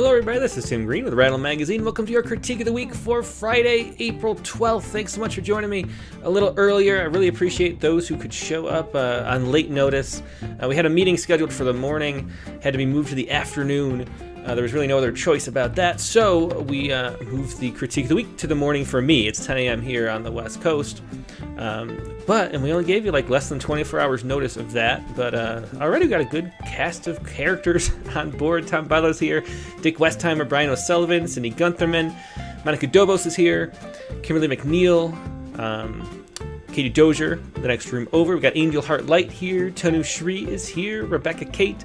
Hello everybody, this is Tim Green with Rattle Magazine. Welcome to your Critique of the Week for Friday, April 12th. Thanks so much for joining me a little earlier. I really appreciate those who could show up on late notice. We had a meeting scheduled for the morning, had to be moved to the afternoon. There was really no other choice about that, so we moved the Critique of the Week to the morning for me. It's 10 a.m. here on the West Coast. And we only gave you like less than 24 hours notice of that, but already got a good cast of characters on board. Tom Bilo's here, Dick Westheimer, Brian O'Sullivan, Cindy Guntherman, Monica Dobos is here, Kimberly McNeil, Katie Dozier, the next room over. We got Angel Heart Light here, Tanu Shri is here, Rebecca Kate,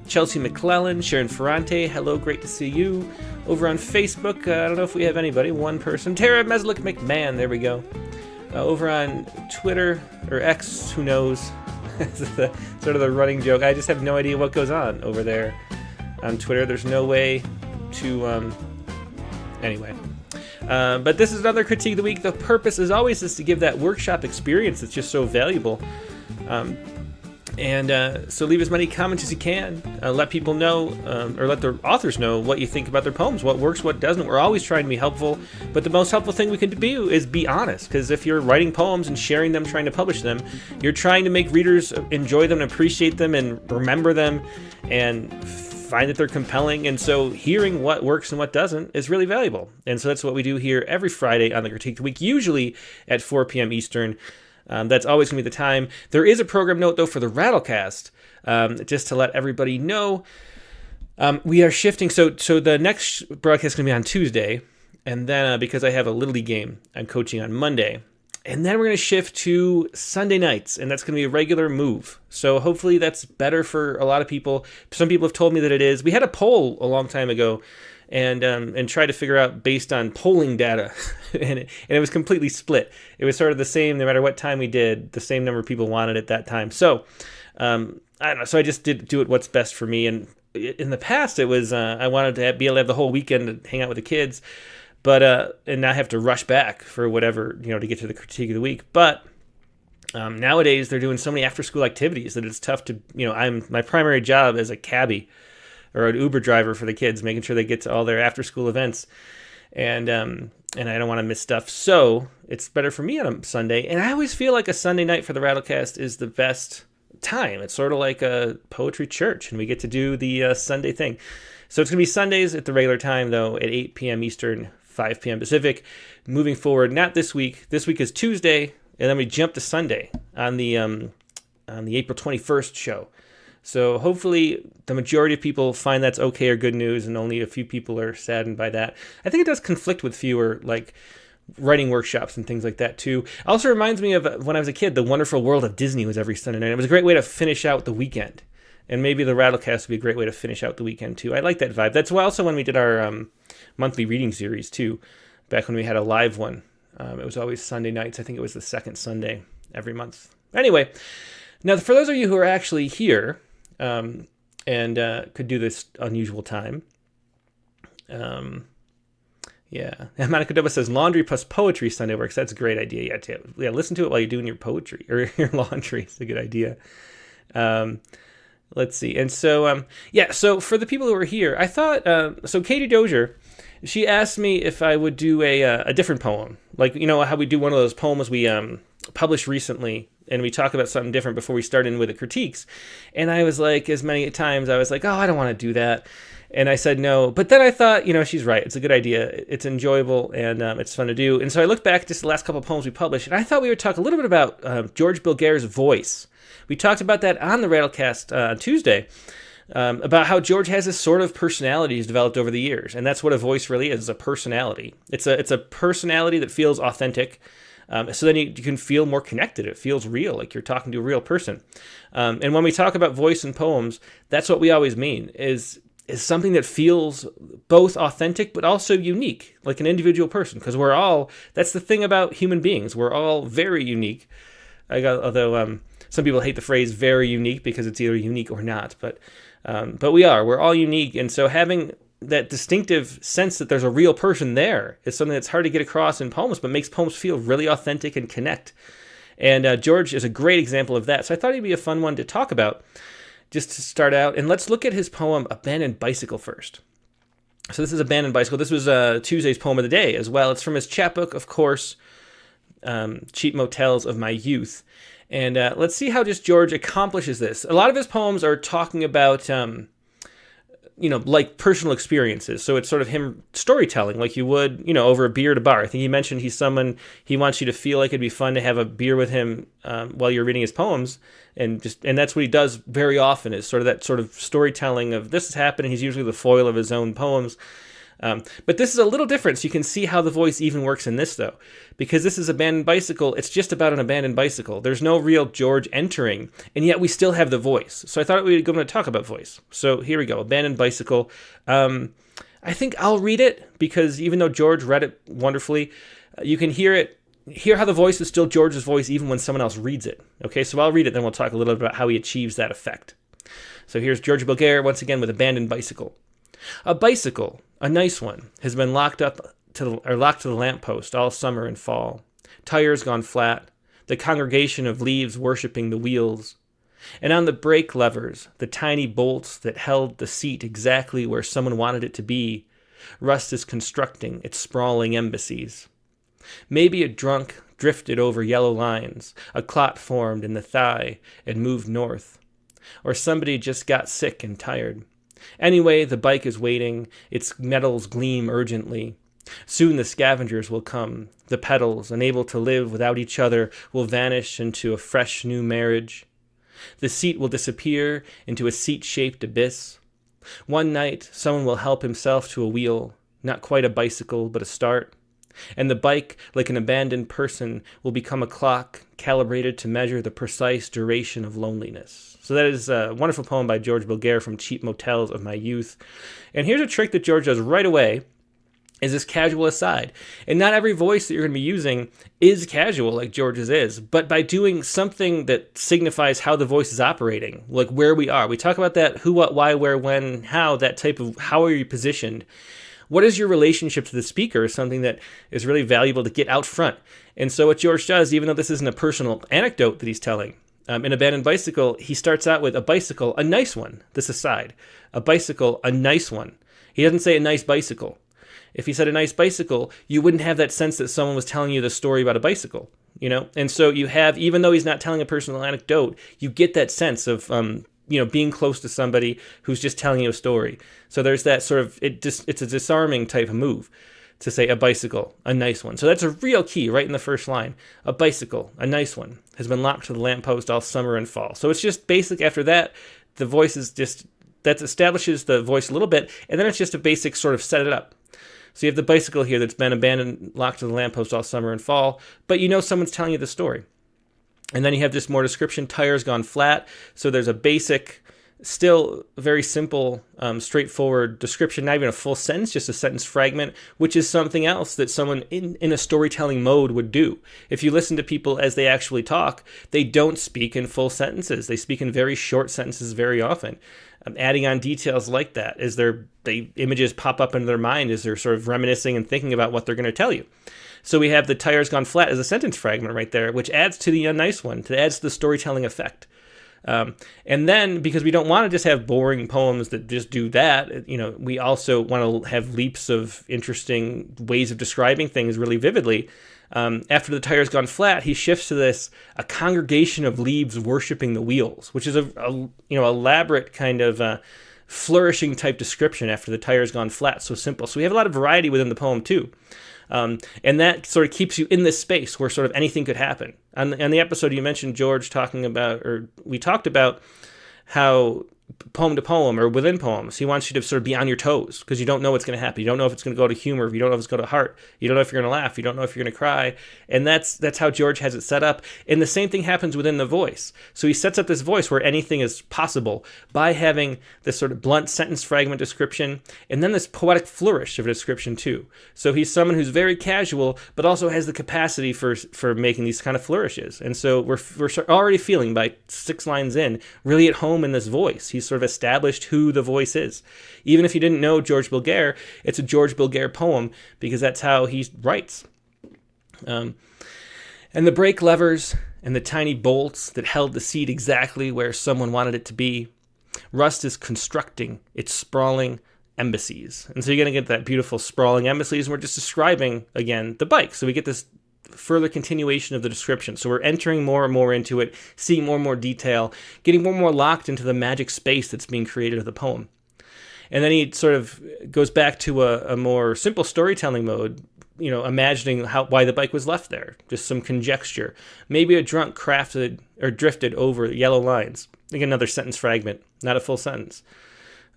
Chelsea McClellan, Sharon Ferrante, hello, great to see you. Over on Facebook, I don't know if we have anybody, one person, Tara Meslick McMahon, there we go. Over on Twitter, or X, who knows, sort of the running joke. I just have no idea what goes on over there on Twitter. There's no way to, anyway. But this is another Critique of the Week. The purpose, as always, is to give that workshop experience that's just so valuable. So leave as many comments as you can. Let people know, or let the authors know what you think about their poems, what works, what doesn't. We're always trying to be helpful, but the most helpful thing we can do is be honest, because if you're writing poems and sharing them, trying to publish them, you're trying to make readers enjoy them, appreciate them, and remember them, and find that they're compelling. And so hearing what works and what doesn't is really valuable. And so that's what we do here every Friday on the Critique of the Week, usually at 4 p.m. Eastern. That's always going to be the time. There is a program note, though, for the Rattlecast, just to let everybody know. We are shifting. So the next broadcast is going to be on Tuesday. And then because I have a Little League game, I'm coaching on Monday. And then we're going to shift to Sunday nights. And that's going to be a regular move. So hopefully that's better for a lot of people. Some people have told me that it is. We had a poll a long time ago. And try to figure out based on polling data, and it was completely split. It was sort of the same no matter what time we did. The same number of people wanted it that time. So I don't know. So I just did do it what's best for me. And in the past, it was I wanted to be able to have the whole weekend to hang out with the kids, but and not have to rush back for whatever to get to the Critique of the Week. But nowadays they're doing so many after school activities that it's tough to my primary job as a cabbie, or an Uber driver for the kids, making sure they get to all their after-school events, and I don't want to miss stuff. So it's better for me on a Sunday, and I always feel like a Sunday night for the Rattlecast is the best time. It's sort of like a poetry church, and we get to do the Sunday thing. So it's going to be Sundays at the regular time, though, at 8 p.m. Eastern, 5 p.m. Pacific. Moving forward, not this week. This week is Tuesday, and then we jump to Sunday on the April 21st show. So hopefully the majority of people find that's okay or good news, and only a few people are saddened by that. I think it does conflict with fewer, like, writing workshops and things like that, too. It also reminds me of when I was a kid, The Wonderful World of Disney was every Sunday night. It was a great way to finish out the weekend. And maybe the Rattlecast would be a great way to finish out the weekend, too. I like that vibe. That's also when we did our monthly reading series, too, back when we had a live one. It was always Sunday nights. I think it was the second Sunday every month. Anyway, now for those of you who are actually here, and could do this unusual time. Yeah. And Monica Doba says laundry plus poetry Sunday works. That's a great idea. Yeah, listen to it while you're doing your poetry or your laundry. It's a good idea. Let's see. And so, so for the people who are here, I thought, so Katie Dozier, she asked me if I would do a different poem. Like, how we do one of those poems we published recently, and we talk about something different before we start in with the critiques. And I was like, as many times, I was like, oh, I don't want to do that. And I said no. But then I thought, she's right. It's a good idea. It's enjoyable, and it's fun to do. And so I looked back just the last couple of poems we published, and I thought we would talk a little bit about George Bilger's voice. We talked about that on the Rattlecast on Tuesday, about how George has this sort of personality he's developed over the years. And that's what a voice really is, a personality. It's a personality that feels authentic. So then you can feel more connected. It feels real, like you're talking to a real person. And when we talk about voice in poems, that's what we always mean, is something that feels both authentic but also unique, like an individual person. Because that's the thing about human beings. We're all very unique. Although some people hate the phrase very unique because it's either unique or not. But we're all unique. And so having that distinctive sense that there's a real person there is something that's hard to get across in poems, but makes poems feel really authentic and connect. And George is a great example of that. So I thought he'd be a fun one to talk about just to start out. And let's look at his poem, Abandoned Bicycle, first. So this is Abandoned Bicycle. This was Tuesday's poem of the day as well. It's from his chapbook, of course, Cheap Motels of My Youth. And let's see how just George accomplishes this. A lot of his poems are talking about, like personal experiences. So it's sort of him storytelling like you would, over a beer at a bar. I think he mentioned he's someone, he wants you to feel like it'd be fun to have a beer with him while you're reading his poems. And that's what he does very often, is sort of that sort of storytelling of this is happening. He's usually the foil of his own poems. But this is a little different, so you can see how the voice even works in this, though. Because this is Abandoned Bicycle, it's just about an abandoned bicycle. There's no real George entering, and yet we still have the voice. So I thought we would go to talk about voice. So here we go, Abandoned Bicycle. I think I'll read it, because even though George read it wonderfully, you can hear how the voice is still George's voice even when someone else reads it. Okay, so I'll read it, then we'll talk a little bit about how he achieves that effect. So here's George Bulgare once again with Abandoned Bicycle. A bicycle, a nice one, has been locked to the lamppost all summer and fall. Tires gone flat, the congregation of leaves worshipping the wheels. And on the brake levers, the tiny bolts that held the seat exactly where someone wanted it to be, rust is constructing its sprawling embassies. Maybe a drunk drifted over yellow lines, a clot formed in the thigh and moved north. Or somebody just got sick and tired. Anyway, the bike is waiting, its metals gleam urgently. Soon the scavengers will come. The pedals, unable to live without each other, will vanish into a fresh new marriage. The seat will disappear into a seat-shaped abyss. One night, someone will help himself to a wheel, not quite a bicycle, but a start. And the bike, like an abandoned person, will become a clock calibrated to measure the precise duration of loneliness. So that is a wonderful poem by George Bulgare from Cheap Motels of My Youth. And here's a trick that George does right away, is this casual aside. And not every voice that you're going to be using is casual like George's is, but by doing something that signifies how the voice is operating, like where we are. We talk about that who, what, why, where, when, how, that type of how are you positioned. What is your relationship to the speaker is something that is really valuable to get out front. And so what George does, even though this isn't a personal anecdote that he's telling, in Abandoned Bicycle, he starts out with a bicycle, a nice one, this aside. A bicycle, a nice one. He doesn't say a nice bicycle. If he said a nice bicycle, you wouldn't have that sense that someone was telling you the story about a bicycle, And so you have, even though he's not telling a personal anecdote, you get that sense of, being close to somebody who's just telling you a story. So there's that sort of, it's a disarming type of move to say a bicycle, a nice one. So that's a real key right in the first line. A bicycle, a nice one, has been locked to the lamppost all summer and fall. So it's just basic. After that, the voice is just, that establishes the voice a little bit, and then it's just a basic sort of set it up. So you have the bicycle here that's been abandoned, locked to the lamppost all summer and fall, but someone's telling you the story. And then you have this more description, tires gone flat. So there's a basic, still very simple, straightforward description, not even a full sentence, just a sentence fragment, which is something else that someone in a storytelling mode would do. If you listen to people as they actually talk, they don't speak in full sentences. They speak in very short sentences very often. Adding on details like that as the images pop up into their mind as they're sort of reminiscing and thinking about what they're going to tell you. So we have the tires gone flat as a sentence fragment right there, which adds to the nice one, it adds to the storytelling effect. And then, because we don't want to just have boring poems that just do that, we also want to have leaps of interesting ways of describing things really vividly. After the tires gone flat, he shifts to this, a congregation of leaves worshiping the wheels, which is a elaborate kind of flourishing type description after the tires gone flat. So simple. So we have a lot of variety within the poem too. And that sort of keeps you in this space where sort of anything could happen. On the episode, you mentioned George we talked about how poem to poem or within poems, he wants you to sort of be on your toes because you don't know what's going to happen. You don't know if it's going to go to humor, you don't know if it's going to heart, you don't know if you're going to laugh, you don't know if you're going to cry. And that's how George has it set up. And the same thing happens within the voice. So he sets up this voice where anything is possible by having this sort of blunt sentence fragment description and then this poetic flourish of a description too. So he's someone who's very casual, but also has the capacity for making these kind of flourishes. And so we're already feeling by 6 lines in, really at home in this voice. He's sort of established who the voice is. Even if you didn't know George Bulgare, it's a George Bulgare poem because that's how he writes. And the brake levers and the tiny bolts that held the seat exactly where someone wanted it to be. Rust is constructing its sprawling embassies. And so you're going to get that beautiful sprawling embassies, and we're just describing, again, the bike. So we get this further continuation of the description. So we're entering more and more into it, seeing more and more detail, getting more and more locked into the magic space that's being created of the poem. And then he sort of goes back to a more simple storytelling mode, imagining why the bike was left there. Just some conjecture. Maybe a drunk crafted or drifted over yellow lines. Like another sentence fragment, not a full sentence.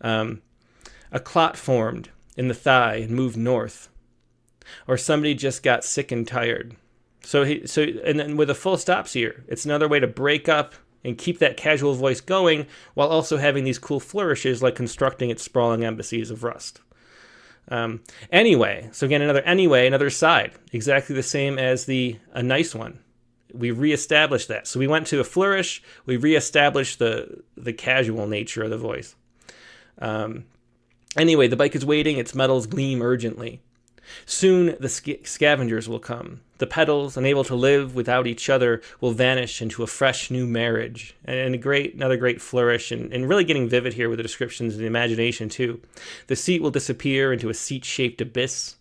A clot formed in the thigh and moved north. Or somebody just got sick and tired. And then with a full stops here, it's another way to break up and keep that casual voice going while also having these cool flourishes like constructing its sprawling embassies of rust. Anyway, so again, another side, exactly the same as a nice one. We reestablished that. So we went to a flourish, we reestablished the casual nature of the voice. Anyway, the bike is waiting, its metals gleam urgently. Soon the scavengers will come. The petals, unable to live without each other, will vanish into a fresh new marriage. And another great flourish, and really getting vivid here with the descriptions and the imagination too. The seat will disappear into a seat-shaped abyss.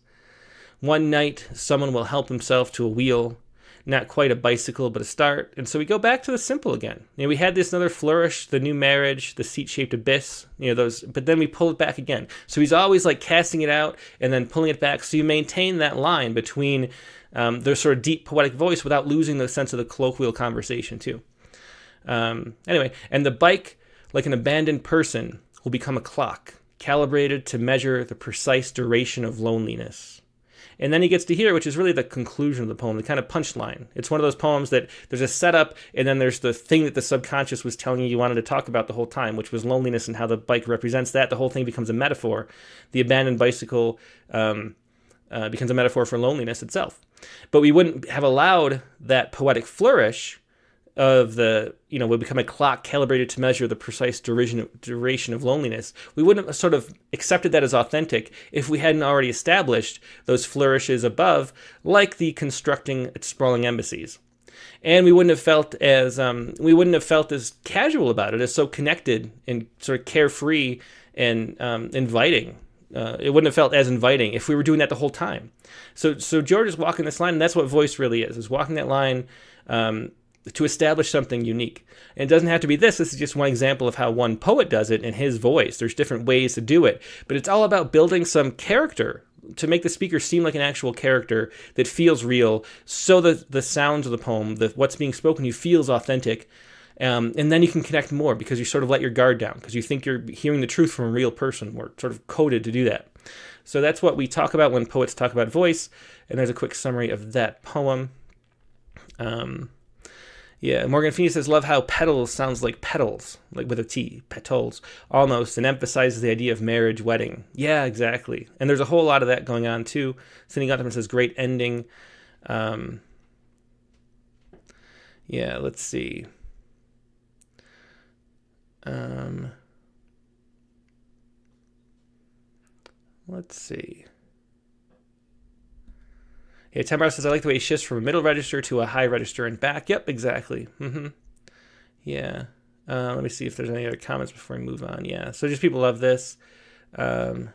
One night, someone will help himself to a wheel. Not quite a bicycle, but a start. And so we go back to the simple again. We had this another flourish, the new marriage, the seat-shaped abyss, but then we pull it back again. So he's always like casting it out and then pulling it back. So you maintain that line between their sort of deep poetic voice without losing the sense of the colloquial conversation too. Anyway, and the bike, like an abandoned person, will become a clock, calibrated to measure the precise duration of loneliness. And then he gets to here, which is really the conclusion of the poem, the kind of punchline. It's one of those poems that there's a setup, and then there's the thing that the subconscious was telling you wanted to talk about the whole time, which was loneliness and how the bike represents that. The whole thing becomes a metaphor. The abandoned bicycle becomes a metaphor for loneliness itself. But we wouldn't have allowed that poetic flourish of would become a clock calibrated to measure the precise duration of loneliness. We wouldn't have sort of accepted that as authentic if we hadn't already established those flourishes above, like the constructing sprawling embassies. And we wouldn't have felt as casual about it, as so connected and sort of carefree and inviting. It wouldn't have felt as inviting if we were doing that the whole time. So George is walking this line, and that's what voice really is walking that line to establish something unique. And it doesn't have to be this. This is just one example of how one poet does it in his voice. There's different ways to do it, but it's all about building some character to make the speaker seem like an actual character that feels real, so that the sounds of the poem, what's being spoken to you, feels authentic. And then you can connect more because you sort of let your guard down because you think you're hearing the truth from a real person. We're sort of coded to do that. So that's what we talk about when poets talk about voice. And there's a quick summary of that poem. Morgan Phoenix says, love how petals sounds like petals, like with a T, petals, almost, and emphasizes the idea of marriage, wedding. Yeah, exactly. And there's a whole lot of that going on, too. Cindy Gutterman says, great ending. Let's see. Let's see. Yeah, Tembar says, I like the way he shifts from a middle register to a high register and back. Yep, exactly. Yeah. Let me see if there's any other comments before we move on. Yeah, so just people love this. Yeah.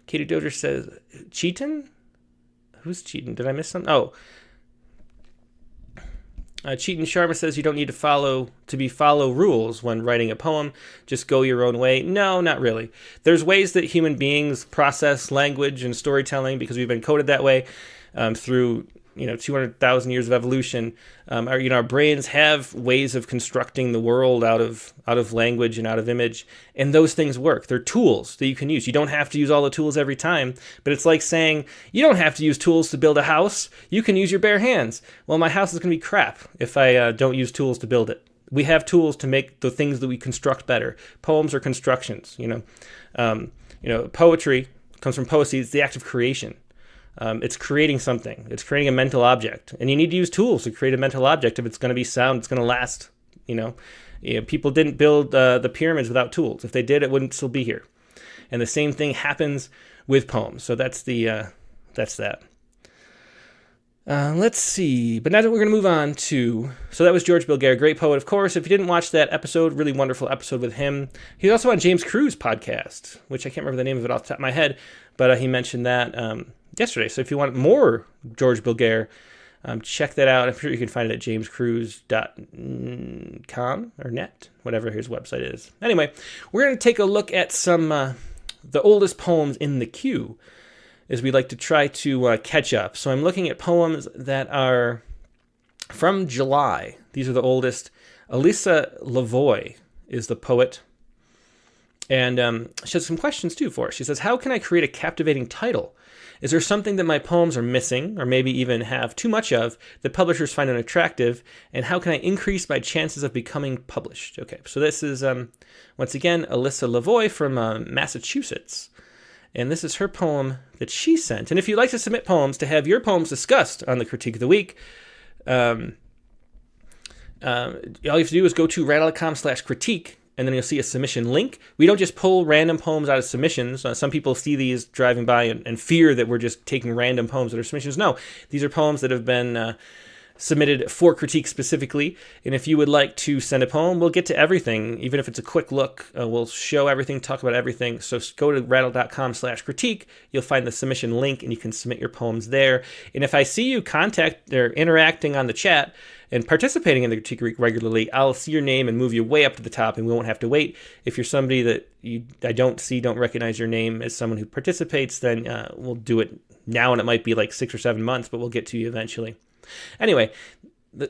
Katie Doder says, Cheaton? Who's Cheaton? Did I miss something? Oh. Cheaton Sharma says you don't need to follow rules when writing a poem. Just go your own way. No, not really. There's ways that human beings process language and storytelling because we've been coded that way through 200,000 years of evolution. Our brains have ways of constructing the world out of language and out of image, and those things work. They're tools that you can use. You don't have to use all the tools every time, but it's like saying you don't have to use tools to build a house. You can use your bare hands. Well, my house is going to be crap if I don't use tools to build it. We have tools to make the things that we construct better. Poems are constructions. Poetry comes from poesy. It's the act of creation. It's creating something. It's creating a mental object. And you need to use tools to create a mental object if it's going to be sound, it's going to last. People didn't build the pyramids without tools. If they did, it wouldn't still be here. And the same thing happens with poems. So that's that. Let's see. But now that we're going to move on to... So that was George Bilguer, great poet, of course. If you didn't watch that episode, really wonderful episode with him. He was also on James Crew's podcast, which I can't remember the name of it off the top of my head, but he mentioned that yesterday. So if you want more George Bilguer, check that out. I'm sure you can find it at jamescrews.com or net, whatever his website is. Anyway, we're going to take a look at some the oldest poems in the queue, as we like to try to catch up. So I'm looking at poems that are from July. These are the oldest. Alyssa Lavoie is the poet. And she has some questions, too, for us. She says, how can I create a captivating title? Is there something that my poems are missing, or maybe even have too much of, that publishers find unattractive? And how can I increase my chances of becoming published? Okay, so this is, once again, Alyssa Lavoie from Massachusetts. And this is her poem that she sent. And if you'd like to submit poems to have your poems discussed on the Critique of the Week, all you have to do is go to rattlecast.com/critique, and then you'll see a submission link. We don't just pull random poems out of submissions. Some people see these driving by and fear that we're just taking random poems that are submissions. No, these are poems that have been submitted for critique specifically. And if you would like to send a poem, we'll get to everything. Even if it's a quick look, we'll show everything, talk about everything. So go to rattle.com/critique. You'll find the submission link and you can submit your poems there. And if I see you contact or interacting on the chat and participating in the Critique Week regularly, I'll see your name and move you way up to the top, and we won't have to wait. If you're somebody that I don't recognize your name as someone who participates, then we'll do it now, and it might be like 6 or 7 months, but we'll get to you eventually. Anyway,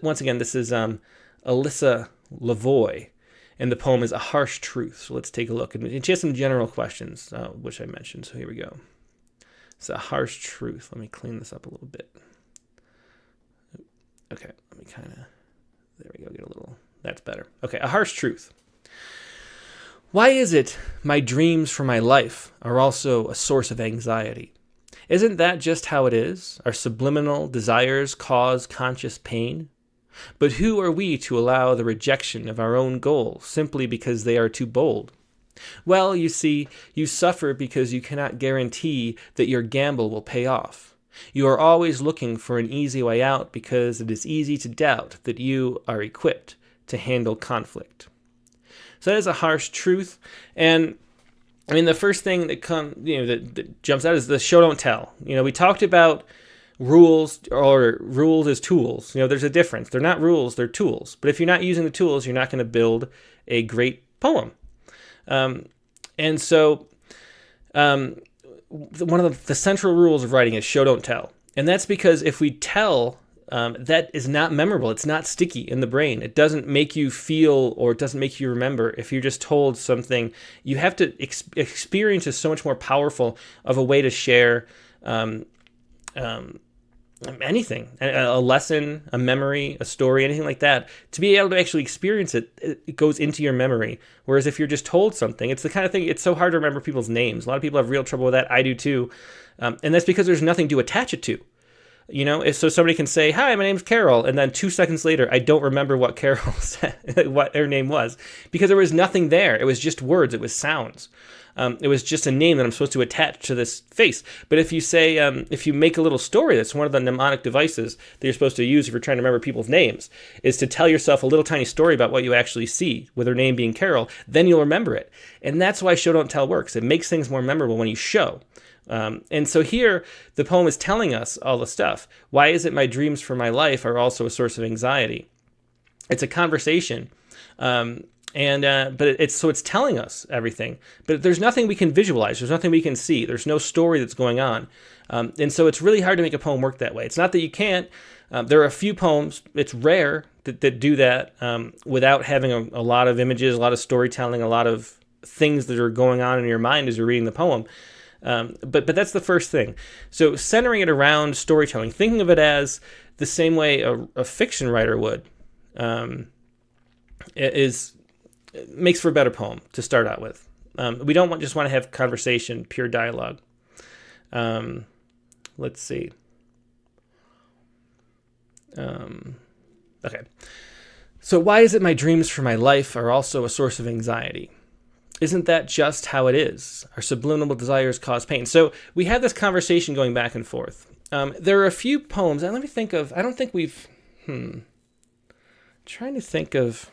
once again, this is Alyssa Lavoie, and the poem is A Harsh Truth. So let's take a look. And she has some general questions, which I mentioned. So here we go. It's A Harsh Truth. Let me clean this up a little bit. Okay, let me there we go, get a little, that's better. Okay, A Harsh Truth. Why is it my dreams for my life are also a source of anxiety? Isn't that just how it is? Our subliminal desires cause conscious pain? But who are we to allow the rejection of our own goals simply because they are too bold? Well, you see, you suffer because you cannot guarantee that your gamble will pay off. You are always looking for an easy way out because it is easy to doubt that you are equipped to handle conflict. So that is a harsh truth. And I mean, the first thing that that jumps out is the show don't tell. We talked about rules as tools. There's a difference. They're not rules, they're tools. But if you're not using the tools, you're not going to build a great poem. And so one of the central rules of writing is show don't tell. And that's because if we tell, that is not memorable. It's not sticky in the brain. It doesn't make you feel, or it doesn't make you remember. If you're just told something, you have to experience is so much more powerful of a way to share anything, a lesson, a memory, a story, anything like that. To be able to actually experience it, it goes into your memory. Whereas if you're just told something, it's the kind of thing, it's so hard to remember people's names. A lot of people have real trouble with that. I do too. And that's because there's nothing to attach it to. So somebody can say, hi, my name's Carol, and then 2 seconds later, I don't remember what Carol said, what her name was, because there was nothing there. It was just words. It was sounds. It was just a name that I'm supposed to attach to this face. But if you say, if you make a little story, that's one of the mnemonic devices that you're supposed to use if you're trying to remember people's names, is to tell yourself a little tiny story about what you actually see, with her name being Carol, then you'll remember it. And that's why show don't tell works. It makes things more memorable when you show. And so here, the poem is telling us all the stuff. Why is it my dreams for my life are also a source of anxiety? It's a conversation. But it's telling us everything. But there's nothing we can visualize. There's nothing we can see. There's no story that's going on. And so it's really hard to make a poem work that way. It's not that you can't. There are a few poems, it's rare, that do that without having a lot of images, a lot of storytelling, a lot of things that are going on in your mind as you're reading the poem. But that's the first thing. So centering it around storytelling, thinking of it as the same way a fiction writer would, makes for a better poem to start out with. We don't just want to have conversation, pure dialogue. Let's see. Okay. So why is it my dreams for my life are also a source of anxiety? Isn't that just how it is? Our subliminal desires cause pain. So we have this conversation going back and forth. There are a few poems. And let me think of. I don't think we've. Trying to think of.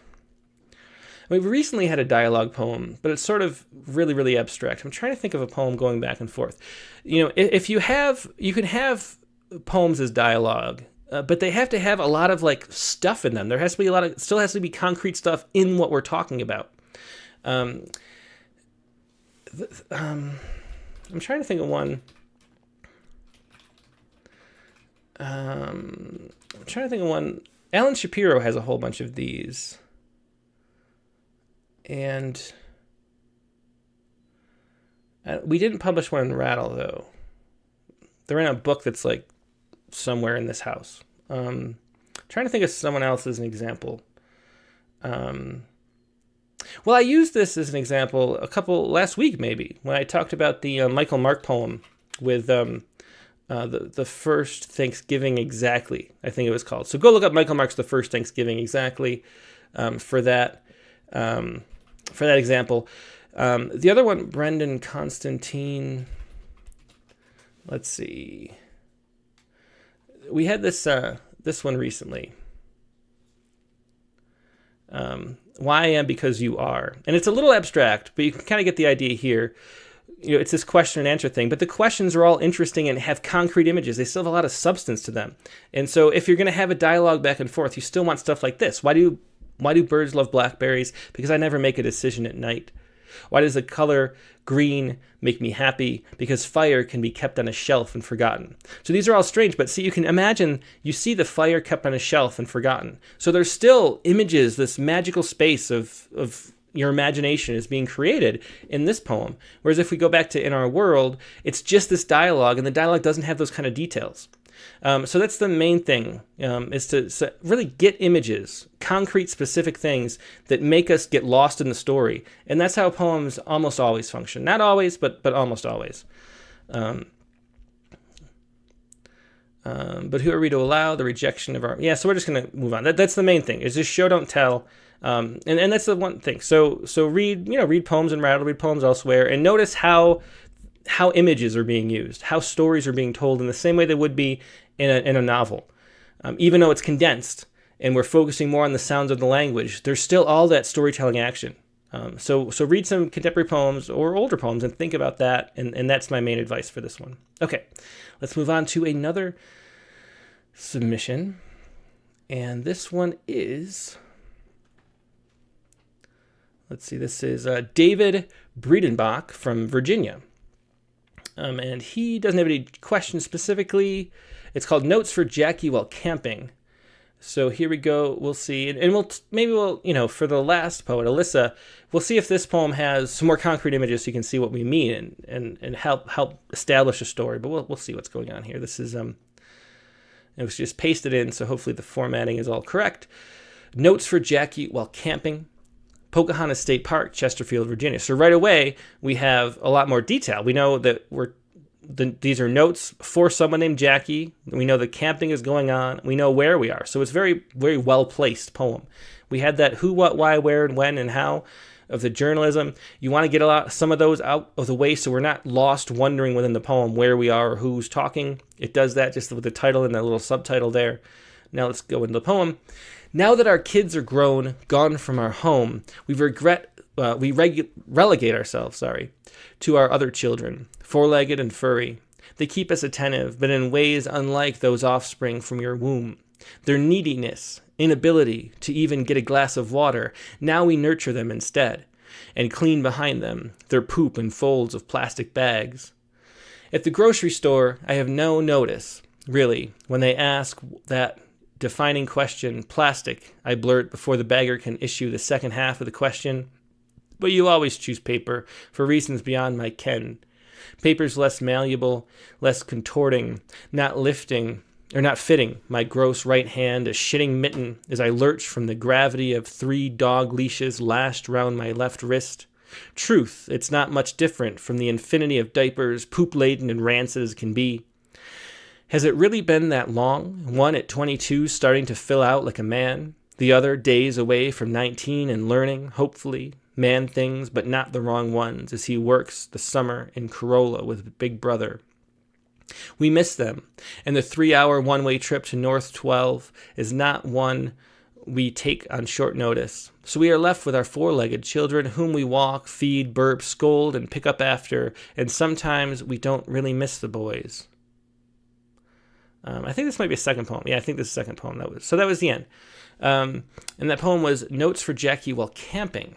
We recently had a dialogue poem, but it's sort of really, really abstract. I'm trying to think of a poem going back and forth. If you can have poems as dialogue, but they have to have a lot of like stuff in them. There has to be still has to be concrete stuff in what we're talking about. I'm trying to think of one. Alan Shapiro has a whole bunch of these. And we didn't publish one in Rattle, though. They're in a book that's like somewhere in this house. Trying to think of someone else as an example. Well, I used this as an example last week, maybe, when I talked about the Michael Mark poem with the First Thanksgiving Exactly, I think it was called. So go look up Michael Mark's The First Thanksgiving Exactly for that. For that example. The other one, Brendan Constantine. Let's see. We had this one recently. Why I Am Because You Are. And it's a little abstract, but you can kind of get the idea here. It's this question and answer thing, but the questions are all interesting and have concrete images. They still have a lot of substance to them. And so if you're going to have a dialogue back and forth, you still want stuff like this. Why do birds love blackberries? Because I never make a decision at night. Why does the color green make me happy? Because fire can be kept on a shelf and forgotten. So these are all strange, but see, you can imagine, you see the fire kept on a shelf and forgotten. So there's still images, this magical space of your imagination is being created in this poem. Whereas if we go back to In Our World, it's just this dialogue, and the dialogue doesn't have those kind of details. So that's the main thing, is to really get images, concrete, specific things that make us get lost in the story. And that's how poems almost always function. Not always, but almost always. But who are we to allow the rejection of our... Yeah, so we're just going to move on. That's the main thing, is just show, don't tell. And that's the one thing. So read poems in Rattle, read poems elsewhere, and notice how images are being used, how stories are being told in the same way they would be in a novel. Even though it's condensed and we're focusing more on the sounds of the language, there's still all that storytelling action. So read some contemporary poems or older poems and think about that, and that's my main advice for this one. Okay, let's move on to another submission. And this one is... Let's see, this is David Breedenbach from Virginia. And he doesn't have any questions specifically. It's called Notes for Jackie While Camping. So here we go. We'll see. And we'll, for the last poet, Alyssa, we'll see if this poem has some more concrete images so you can see what we mean and help establish a story. But we'll see what's going on here. This is, it was just pasted in, so hopefully the formatting is all correct. Notes for Jackie While Camping. Pocahontas State Park, Chesterfield, Virginia. So right away, we have a lot more detail. We know that these are notes for someone named Jackie. We know the camping is going on. We know where we are. So it's very, very well-placed poem. We had that who, what, why, where, and when, and how of the journalism. You want to get some of those out of the way so we're not lost wondering within the poem where we are or who's talking. It does that just with the title and that little subtitle there. Now let's go into the poem. Now that our kids are grown, gone from our home, we relegate ourselves, to our other children, four-legged and furry. They keep us attentive, but in ways unlike those offspring from your womb. Their neediness, inability to even get a glass of water, now we nurture them instead, and clean behind them their poop in folds of plastic bags. At the grocery store, I have no notice, really, when they ask that defining question, plastic, I blurt before the bagger can issue the second half of the question. But you always choose paper for reasons beyond my ken. Paper's less malleable, less contorting, not fitting my gross right hand a shitting mitten as I lurch from the gravity of 3 dog leashes lashed round my left wrist. Truth, it's not much different from the infinity of diapers, poop-laden and rancid as can be. Has it really been that long? One at 22 starting to fill out like a man, the other days away from 19 and learning, hopefully, man things, but not the wrong ones, as he works the summer in Corolla with Big Brother. We miss them, and the 3-hour one-way trip to North 12 is not one we take on short notice. So we are left with our four-legged children, whom we walk, feed, burp, scold, and pick up after, and sometimes we don't really miss the boys. I think this might be a second poem. Yeah, I think this is the second poem. That was the end. And that poem was Notes for Jackie While Camping.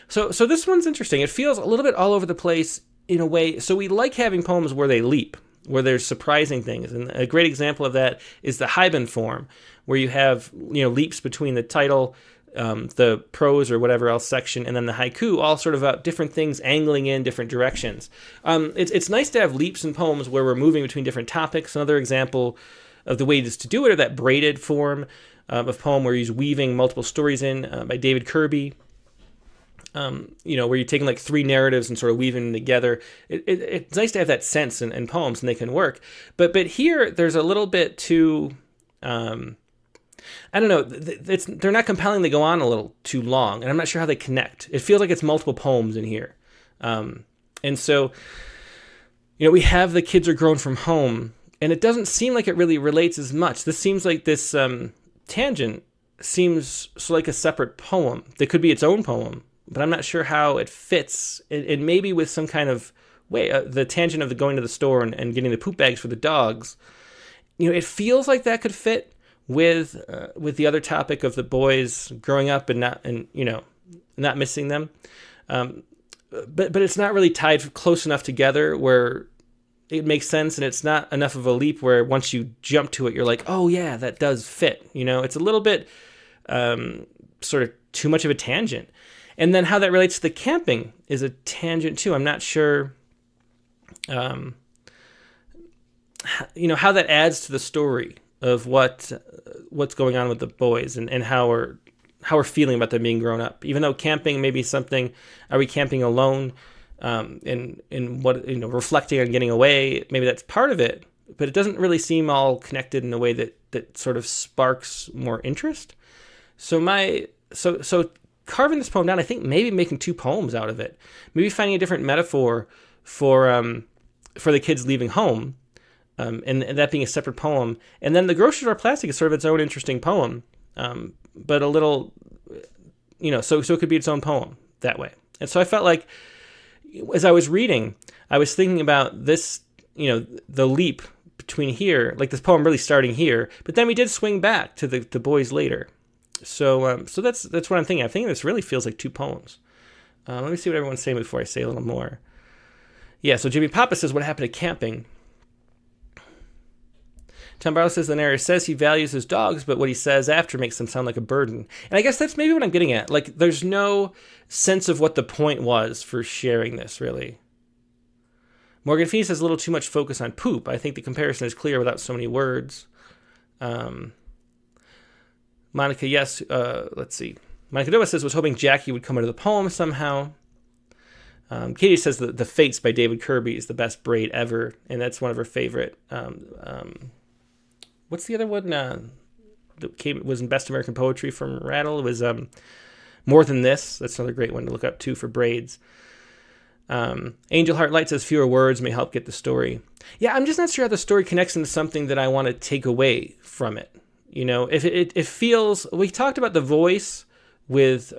So this one's interesting. It feels a little bit all over the place in a way. So we like having poems where they leap, where there's surprising things. And a great example of that is the Heiban form, where you have leaps between the title, the prose or whatever else section, and then the haiku, all sort of about different things angling in different directions. It's nice to have leaps in poems where we're moving between different topics. Another example of the ways to do it are that braided form of poem where he's weaving multiple stories in by David Kirby. Where you're taking like three narratives and sort of weaving them together. It's nice to have that sense in poems, and they can work. But here, there's a little bit too... I don't know. They're not compelling. They go on a little too long, and I'm not sure how they connect. It feels like it's multiple poems in here. And so, we have the kids are grown from home, and it doesn't seem like it really relates as much. This seems like this tangent seems like a separate poem. That could be its own poem, but I'm not sure how it fits. And maybe with some kind of way, the tangent of the going to the store and getting the poop bags for the dogs, it feels like that could fit with the other topic of the boys growing up and not missing them. But it's not really tied close enough together where it makes sense, and it's not enough of a leap where once you jump to it, you're like, oh yeah, that does fit. It's a little bit sort of too much of a tangent. And then how that relates to the camping is a tangent too. I'm not sure, how that adds to the story of what's going on with the boys and how we're feeling about them being grown up. Even though camping may be something, are we camping alone? In what, reflecting on getting away, maybe that's part of it, but it doesn't really seem all connected in a way that sort of sparks more interest. So carving this poem down, I think maybe making two poems out of it, maybe finding a different metaphor for the kids leaving home, and that being a separate poem. And then the grocery store plastic is sort of its own interesting poem, but a little, so it could be its own poem that way. And so I felt like, as I was reading, I was thinking about this, the leap between here, like this poem really starting here, but then we did swing back to the boys later. So that's what I'm thinking. I'm thinking this really feels like two poems. Let me see what everyone's saying before I say a little more. Yeah, so Jimmy Papa says, what happened to camping? Tom Barlow says the narrator says he values his dogs, but what he says after makes them sound like a burden. And I guess that's maybe what I'm getting at. Like, there's no sense of what the point was for sharing this, really. Morgan Phoenix has a little too much focus on poop. I think the comparison is clear without so many words. Monica, yes, let's see. Monica Nova says, was hoping Jackie would come into the poem somehow. Katie says that The Fates by David Kirby is the best braid ever, and that's one of her favorite. What's the other one that was in Best American Poetry from Rattle? It was More Than This. That's another great one to look up, too, for braids. Angel Heart Light says fewer words may help get the story. Yeah, I'm just not sure how the story connects into something that I want to take away from it. If it feels... We talked about the voice with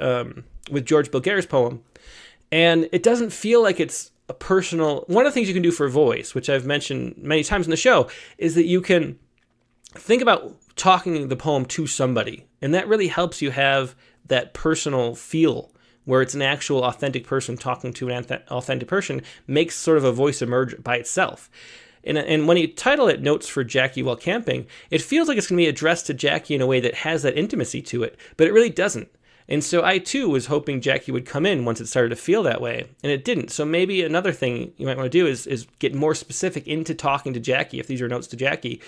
George Bilger's poem, and it doesn't feel like it's a personal... One of the things you can do for voice, which I've mentioned many times in the show, is that you can think about talking the poem to somebody, and that really helps you have that personal feel where it's an actual authentic person talking to an authentic person, makes sort of a voice emerge by itself. And when you title it Notes for Jackie While Camping, it feels like it's going to be addressed to Jackie in a way that has that intimacy to it, but it really doesn't. And so I, too, was hoping Jackie would come in once it started to feel that way, and it didn't. So maybe another thing you might want to do is get more specific into talking to Jackie, if these are notes to Jackie.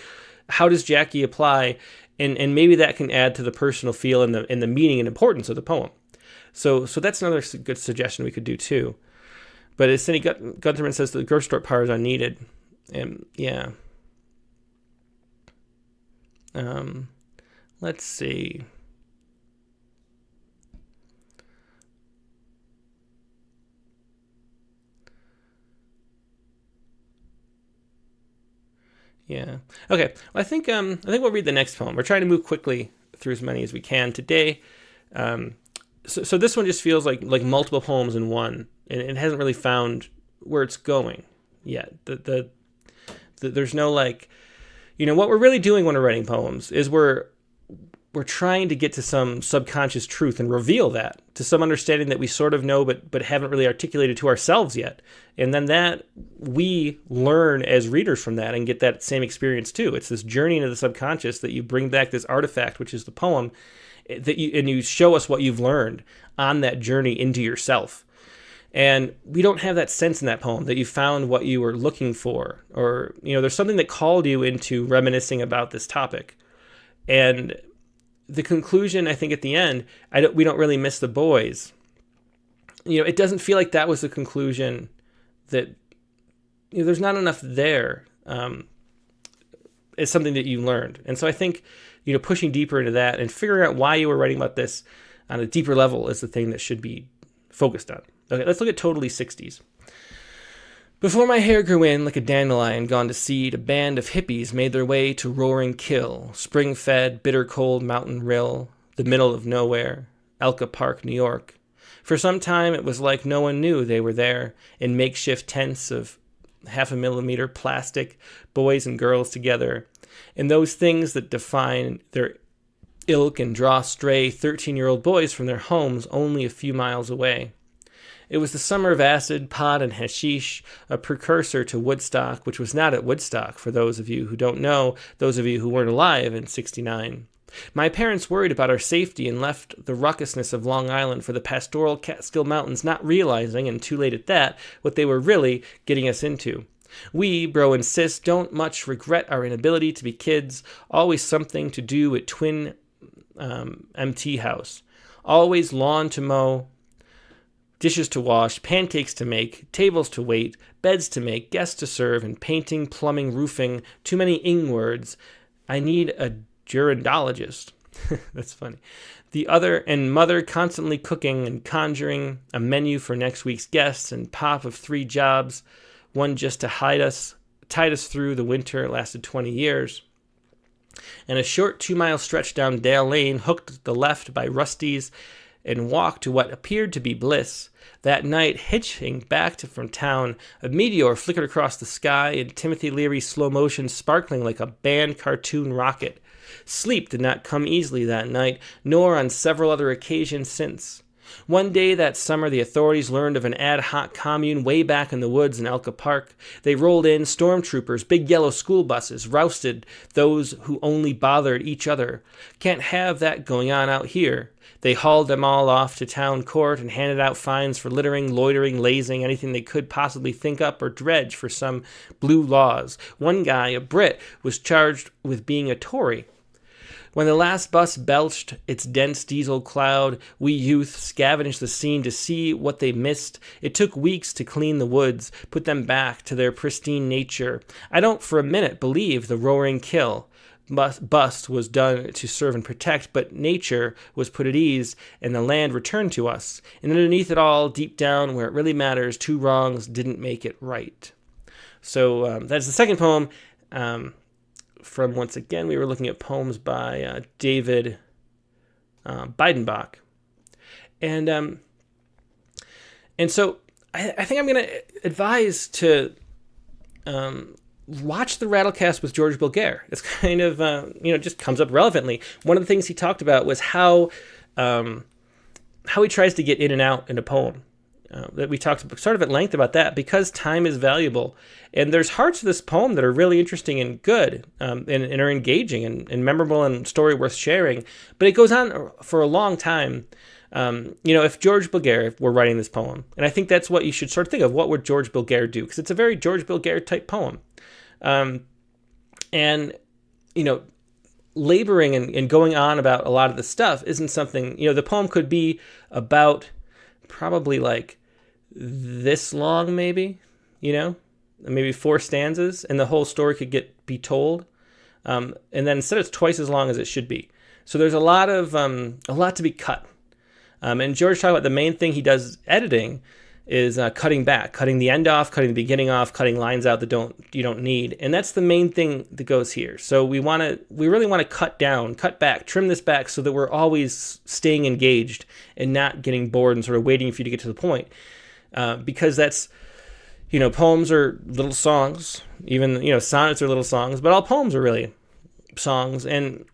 How does Jackie apply? And maybe that can add to the personal feel and the meaning and importance of the poem. So that's another good suggestion we could do, too. But as Cindy Guntherman says, the grocery store power is unneeded. And, yeah. Let's see. Yeah. Okay. Well, I think we'll read the next poem. We're trying to move quickly through as many as we can today. So this one just feels like multiple poems in one, and it hasn't really found where it's going yet. There's no like, what we're really doing when we're writing poems is we're trying to get to some subconscious truth and reveal that to some understanding that we sort of know but haven't really articulated to ourselves yet. And then that we learn as readers from that and get that same experience too. It's this journey into the subconscious that you bring back this artifact, which is the poem, that you show us what you've learned on that journey into yourself. And we don't have that sense in that poem that you found what you were looking for, or there's something that called you into reminiscing about this topic. And the conclusion, I think, at the end, we don't really miss the boys. It doesn't feel like that was the conclusion. That there's not enough there. It's something that you learned, and so I think pushing deeper into that and figuring out why you were writing about this on a deeper level is the thing that should be focused on. Okay, let's look at Totally 60s. Before my hair grew in like a dandelion gone to seed, a band of hippies made their way to Roaring Kill, spring-fed, bitter-cold mountain rill, the middle of nowhere, Elka Park, New York. For some time, it was like no one knew they were there, in makeshift tents of 0.5 millimeter plastic, boys and girls together, and those things that define their ilk and draw stray 13-year-old boys from their homes only a few miles away. It was the summer of acid, pot, and hashish, a precursor to Woodstock, which was not at Woodstock, for those of you who don't know, those of you who weren't alive in '69. My parents worried about our safety and left the ruckusness of Long Island for the pastoral Catskill Mountains, not realizing, and too late at that, what they were really getting us into. We, bro and sis, don't much regret our inability to be kids, always something to do at Twin MT House. Always lawn to mow, dishes to wash, pancakes to make, tables to wait, beds to make, guests to serve, and painting, plumbing, roofing, too many ing words. I need a gerundologist. That's funny. The other and mother constantly cooking and conjuring a menu for next week's guests, and pop of 3 jobs, one just to tide us through the winter. It lasted 20 years. And a short 2-mile stretch down Dale Lane, hooked the left by Rusty's, and walked to what appeared to be bliss. That night, hitching back from town, a meteor flickered across the sky, and Timothy Leary slow motion sparkling like a banned cartoon rocket. Sleep did not come easily that night, nor on several other occasions since. One day that summer, the authorities learned of an ad hoc commune way back in the woods in Elka Park. They rolled in stormtroopers, big yellow school buses, rousted those who only bothered each other. Can't have that going on out here. They hauled them all off to town court and handed out fines for littering, loitering, lazing, anything they could possibly think up or dredge for some blue laws. One guy, a Brit, was charged with being a Tory. When the last bus belched its dense diesel cloud, we youth scavenged the scene to see what they missed. It took weeks to clean the woods, put them back to their pristine nature. I don't for a minute believe the Roaring Kill bust was done to serve and protect, but nature was put at ease and the land returned to us. And underneath it all, deep down where it really matters, 2 wrongs didn't make it right. So that's the second poem. From, once again, we were looking at poems by David Beidenbach. And so I think I'm going to advise to watch the Rattlecast with George Bulgare. It's kind of, just comes up relevantly. One of the things he talked about was how he tries to get in and out in a poem. That we talked sort of at length about that, because time is valuable. And there's parts of this poem that are really interesting and good, and are engaging and memorable and story worth sharing. But it goes on for a long time. If George Bulgare were writing this poem, and I think that's what you should sort of think of, what would George Bulgare do? Because it's a very George Bulgare type poem. Laboring and going on about a lot of the stuff isn't something, the poem could be about probably like this long, maybe, maybe 4 stanzas, and the whole story could be told. And then instead it's twice as long as it should be. So there's a lot to be cut. And George talked about the main thing he does editing is cutting back, cutting the end off, cutting the beginning off, cutting lines out that you don't need. And that's the main thing that goes here. So we really want to cut back, trim this back so that we're always staying engaged and not getting bored and sort of waiting for you to get to the point. Because that's, poems are little songs, even, sonnets are little songs, but all poems are really songs. And,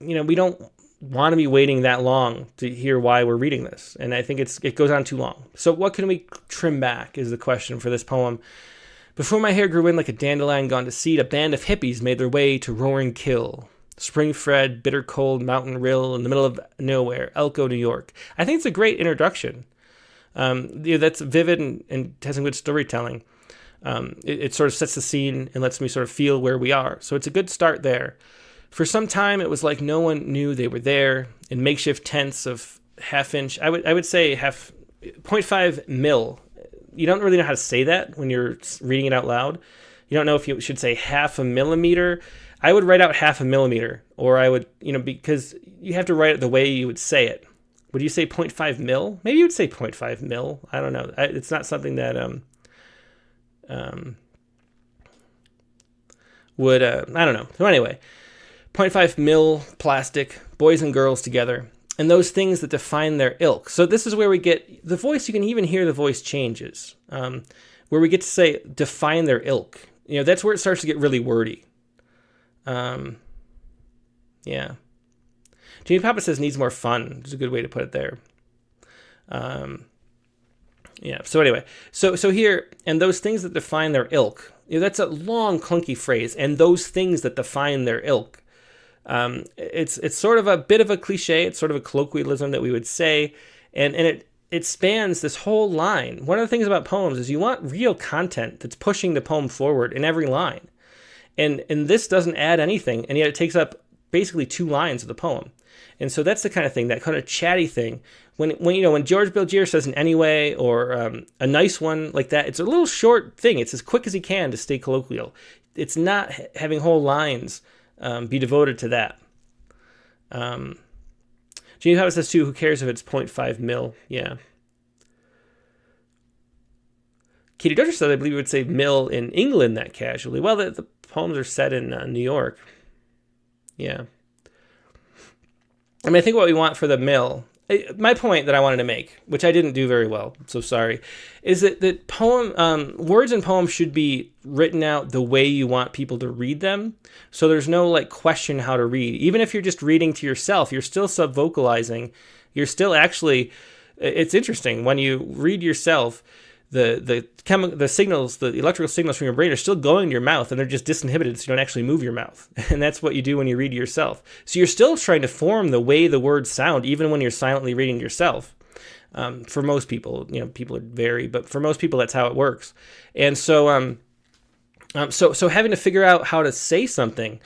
we don't want to be waiting that long to hear why we're reading this. And I think it goes on too long. So what can we trim back is the question for this poem. Before my hair grew in like a dandelion gone to seed, a band of hippies made their way to Roaring Kill. Spring-fed, bitter cold mountain rill in the middle of nowhere, Elko, New York. I think it's a great introduction. That's vivid and has some good storytelling. It sort of sets the scene and lets me sort of feel where we are. So it's a good start there. For some time, it was like no one knew they were there in makeshift tents of half-inch. I would say 0.5 mil. You don't really know how to say that when you're reading it out loud. You don't know if you should say half a millimeter. I would write out half a millimeter, or I would, because you have to write it the way you would say it. Would you say 0.5 mil? Maybe you would say 0.5 mil. I don't know. It's not something that would I don't know. So anyway. 0.5 mil plastic, boys and girls together, and those things that define their ilk. So this is where we get the voice. You can even hear the voice changes, where we get to say define their ilk. That's where it starts to get really wordy. Yeah. Jimmy Papa says needs more fun. It's a good way to put it there. Yeah. So anyway, so here, and those things that define their ilk. That's a long, clunky phrase. And those things that define their ilk. It's sort of a bit of a cliche. It's sort of a colloquialism that we would say, and it spans this whole line. One of the things about poems is you want real content that's pushing the poem forward in every line, and this doesn't add anything, and yet it takes up basically 2 lines of the poem. And so that's the kind of thing, that kind of chatty thing. When George Bilgier says an anyway or a nice one like that, it's a little short thing. It's as quick as he can to stay colloquial. It's not having whole lines. Be devoted to that. Gene Howard says too, who cares if it's 0.5 mil? Yeah. Katie Dodger said, I believe we would say mil in England that casually. Well, the poems are set in New York. Yeah. I think what we want for the mil, my point that I wanted to make, which I didn't do very well, so sorry, is that words in poems should be written out the way you want people to read them. So there's no question how to read. Even if you're just reading to yourself, you're still sub-vocalizing. You're still actually, it's interesting, when you read yourself, the signals, the electrical signals from your brain are still going to your mouth, and they're just disinhibited, so you don't actually move your mouth. And that's what you do when you read to yourself. So you're still trying to form the way the words sound, even when you're silently reading to yourself. For most people, people vary, but for most people, that's how it works. And so, so having to figure out how to say something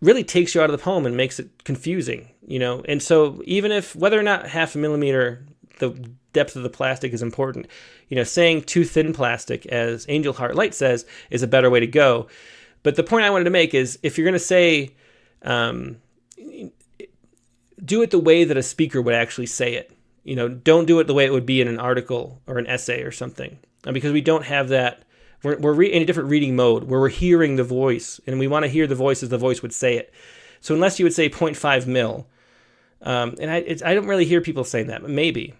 really takes you out of the poem and makes it confusing, And so even if, whether or not half a millimeter, the depth of the plastic is important, saying too thin plastic, as Angel Heart Light says, is a better way to go. But the point I wanted to make is, if you're going to say, do it the way that a speaker would actually say it. Don't do it the way it would be in an article or an essay or something, because we don't have that. We're in a different reading mode where we're hearing the voice, and we want to hear the voice as the voice would say it. So unless you would say 0.5 mil, and I don't really hear people saying that, but maybe.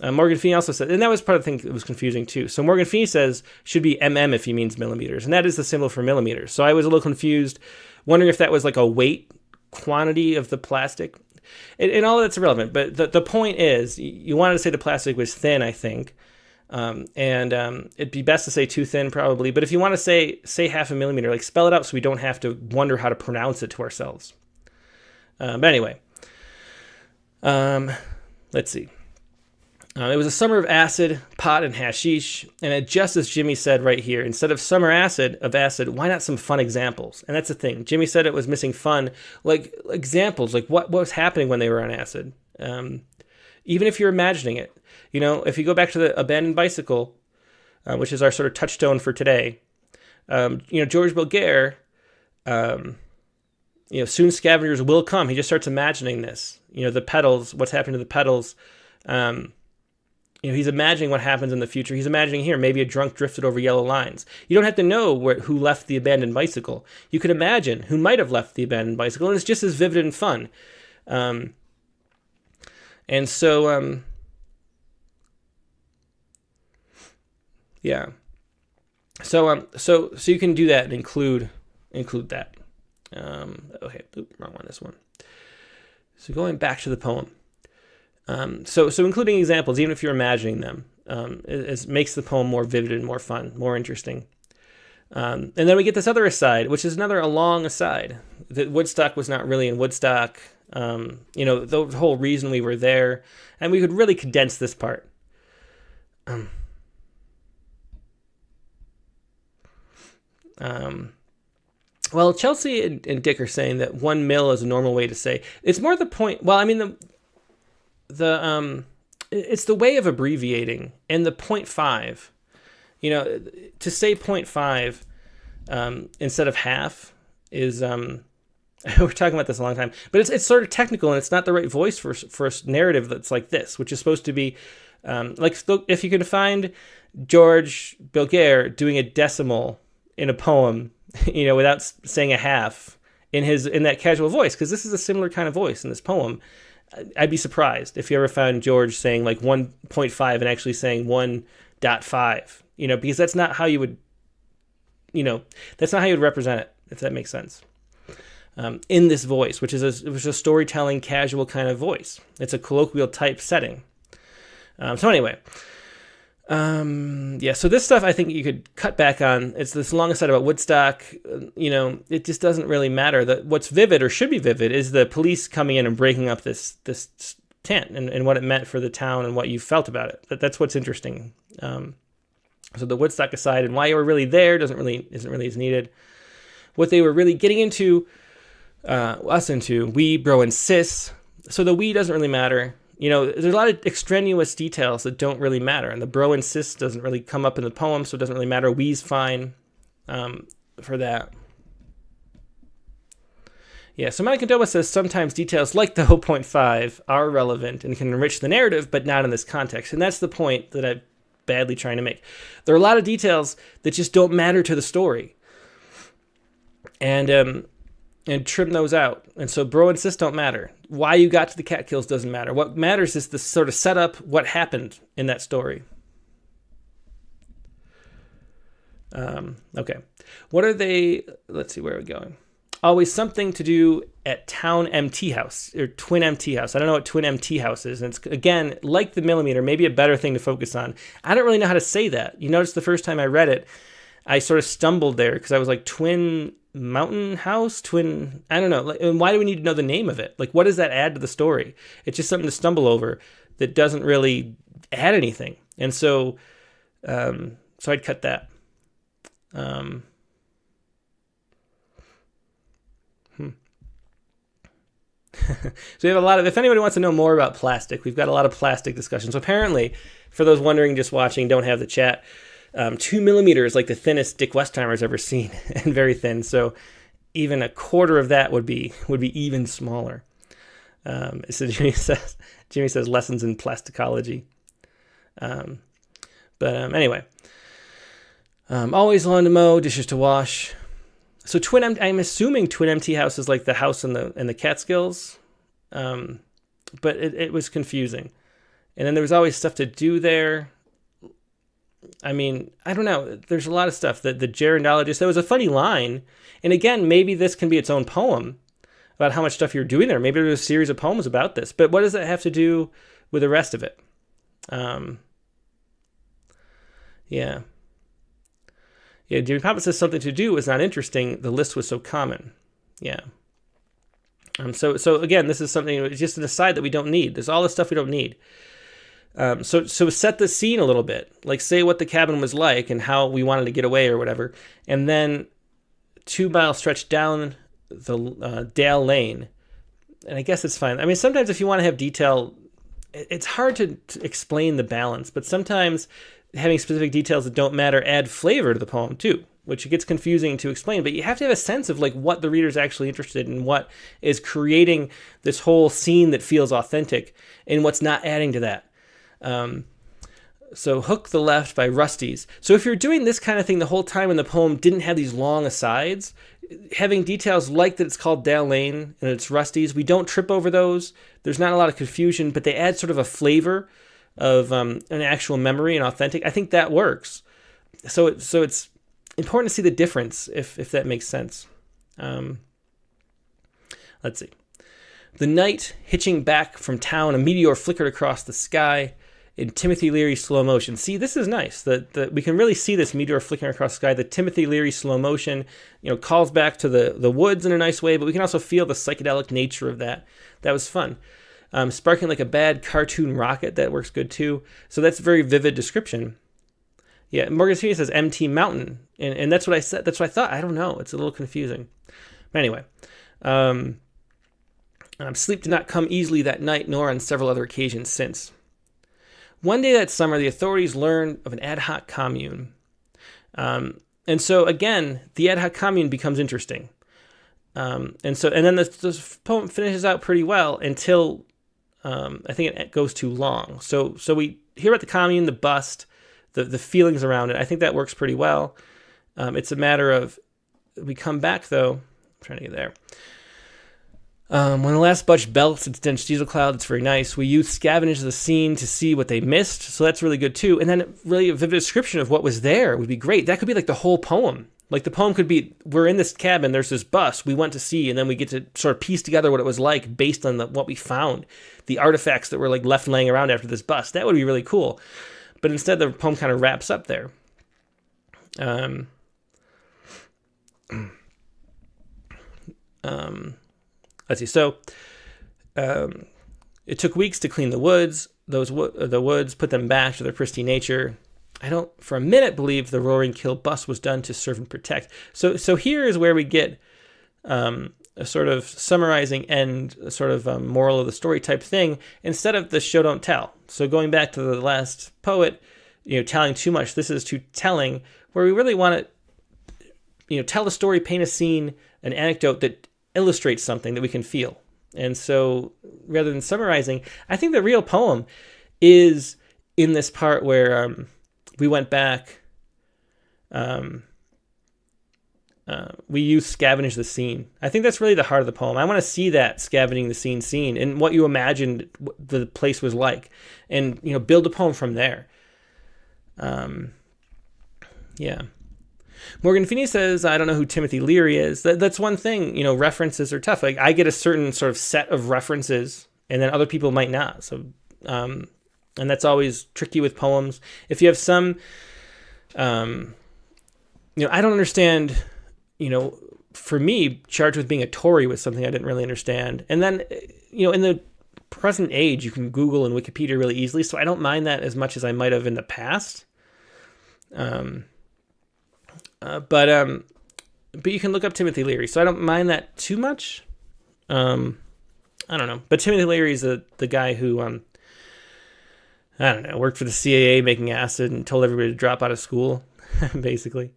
Morgan Feeney also said, and that was part of the thing that was confusing too. So Morgan Feeney says should be mm if he means millimeters, and that is the symbol for millimeters. So I was a little confused, wondering if that was like a weight quantity of the plastic. And all of that's irrelevant, but the point is, you wanted to say the plastic was thin, I think, and it'd be best to say too thin probably. But if you want to say half a millimeter, spell it out so we don't have to wonder how to pronounce it to ourselves. But anyway, let's see. It was a summer of acid, pot, and hashish, and just as Jimmy said right here, instead of summer acid, why not some fun examples? And that's the thing. Jimmy said it was missing fun, like examples, like what was happening when they were on acid. Even if you're imagining it, if you go back to the abandoned bicycle, which is our sort of touchstone for today, George Bilgier, soon scavengers will come. He just starts imagining this, the pedals, what's happening to the pedals, He's imagining what happens in the future. He's imagining here, maybe a drunk drifted over yellow lines. You don't have to know who left the abandoned bicycle. You could imagine who might have left the abandoned bicycle, and it's just as vivid and fun. And so, yeah. So you can do that and include that. Okay, wrong one. This one. So going back to the poem. So including examples, even if you're imagining them, it makes the poem more vivid and more fun, more interesting. And then we get this other aside, which is a long aside. That Woodstock was not really in Woodstock. The whole reason we were there, and we could really condense this part. Well, Chelsea and Dick are saying that 1 mil is a normal way to say. It's more the point. Well, I mean it's the way of abbreviating, and the 0.5. To say 0.5 instead of half is we're talking about this a long time, but it's sort of technical, and it's not the right voice for a narrative that's like this, which is supposed to be if you can find George Bilguer doing a decimal in a poem, without saying a half in that casual voice, because this is a similar kind of voice in this poem. I'd be surprised if you ever found George saying like 1.5 and actually saying 1.5, because that's not how you would, represent it, if that makes sense. In this voice, which is a storytelling, casual kind of voice. It's a colloquial type setting. So anyway, so this stuff I think you could cut back on. It's this long aside about Woodstock. It just doesn't really matter. What's vivid, or should be vivid, is the police coming in and breaking up this tent and what it meant for the town and what you felt about it. That's what's interesting. So the Woodstock aside and why you were really there isn't really as needed. What they were really getting into, we, bro, and sis. So the we doesn't really matter. There's a lot of extraneous details that don't really matter, and the bro and sis doesn't really come up in the poem, so it doesn't really matter. We's fine for that. Yeah, so Manicondoba says sometimes details like the 0.5 are relevant and can enrich the narrative, but not in this context. And that's the point that I'm badly trying to make. There are a lot of details that just don't matter to the story. And trim those out. And so bro and sis don't matter. Why you got to the cat kills doesn't matter. What matters is the sort of setup, what happened in that story. Okay. What are they? Let's see, where are we going? Always something to do at Town MT House, or Twin MT House. I don't know what Twin MT House is. And it's, again, like the millimeter, maybe a better thing to focus on. I don't really know how to say that. You notice the first time I read it, I sort of stumbled there because I was like, Twin Mountain House, I don't know. And why do we need to know the name of it? Like, what does that add to the story? It's just something to stumble over that doesn't really add anything. And so I'd cut that. So we have a lot of, if anybody wants to know more about plastic, we've got a lot of plastic discussions. Apparently, for those wondering, just watching, don't have the chat, 2 millimeters, like the thinnest Dick Westheimer's ever seen, and very thin. So even a quarter of that would be even smaller. So Jimmy says lessons in plasticology. Anyway, always lawn to mow, dishes to wash. So I'm assuming Twin MT House is like the house in the Catskills, but it was confusing. And then there was always stuff to do there. I mean, I don't know. There's a lot of stuff. The gerundologist, that was a funny line. And again, maybe this can be its own poem about how much stuff you're doing there. Maybe there's a series of poems about this. But what does that have to do with the rest of it? Yeah. Yeah, Jimmy Papa says something to do was not interesting. The list was so common. Yeah. So again, this is something, just an aside that we don't need. There's all this stuff we don't need. So set the scene a little bit. Like, say what the cabin was like and how we wanted to get away or whatever. And then 2 miles stretch down the Dale Lane. And I guess it's fine. I mean, sometimes if you want to have detail, it's hard to explain the balance. But sometimes having specific details that don't matter add flavor to the poem too, which gets confusing to explain. But you have to have a sense of like what the reader's actually interested in, what is creating this whole scene that feels authentic, and what's not adding to that. So Hook the Left by Rusty's. So if you're doing this kind of thing the whole time and the poem didn't have these long asides, having details like that it's called Dale Lane and it's Rusty's, we don't trip over those. There's not a lot of confusion, but they add sort of a flavor of an actual memory and authentic. I think that works. So it's important to see the difference, if that makes sense. Let's see. The night, hitching back from town, a meteor flickered across the sky in Timothy Leary slow motion. See, this is nice. That we can really see this meteor flickering across the sky. The Timothy Leary slow motion, calls back to the woods in a nice way, but we can also feel the psychedelic nature of that. That was fun. Sparking like a bad cartoon rocket, that works good too. So that's a very vivid description. Yeah, Morgan Freeman says MT Mountain, and that's what I said. That's what I thought. I don't know. It's a little confusing. But anyway, sleep did not come easily that night, nor on several other occasions since. One day that summer, the authorities learned of an ad hoc commune. And so, again, the ad hoc commune becomes interesting. And then the poem finishes out pretty well until I think it goes too long. So we hear about the commune, the bust, the feelings around it. I think that works pretty well. It's a matter of, we come back, though. I'm trying to get there. When the last butch belts its dense diesel cloud, it's very nice. We youth scavenge the scene to see what they missed, so that's really good too. And then really a vivid description of what was there would be great. That could be like the whole poem. Like the poem could be, we're in this cabin, there's this bus we went to see, and then we get to sort of piece together what it was like based on what we found, the artifacts that were like left laying around after this bus. That would be really cool. But instead the poem kind of wraps up there. Let's see. So, it took weeks to clean the woods. The woods, put them back to their pristine nature. I don't, for a minute, believe the roaring kill bust was done to serve and protect. So here is where we get a sort of summarizing end, a sort of moral of the story type thing, instead of the show don't tell. So going back to the last poet, telling too much. This is too telling, where we really want to, tell a story, paint a scene, an anecdote that illustrates something that we can feel. And so rather than summarizing, I think the real poem is in this part where we went back, we youth scavenge the scene. I think that's really the heart of the poem. I want to see that scavenging the scene and what you imagined the place was like, and build a poem from there. Yeah. Morgan Feeney says, I don't know who Timothy Leary is. That's one thing, references are tough. Like I get a certain sort of set of references and then other people might not. So, and that's always tricky with poems. If you have some, I don't understand, for me, charged with being a Tory was something I didn't really understand. And then, in the present age, you can Google and Wikipedia really easily. So I don't mind that as much as I might have in the past. But you can look up Timothy Leary, so I don't mind that too much. I don't know, but Timothy Leary is the guy who worked for the CIA making acid and told everybody to drop out of school, basically.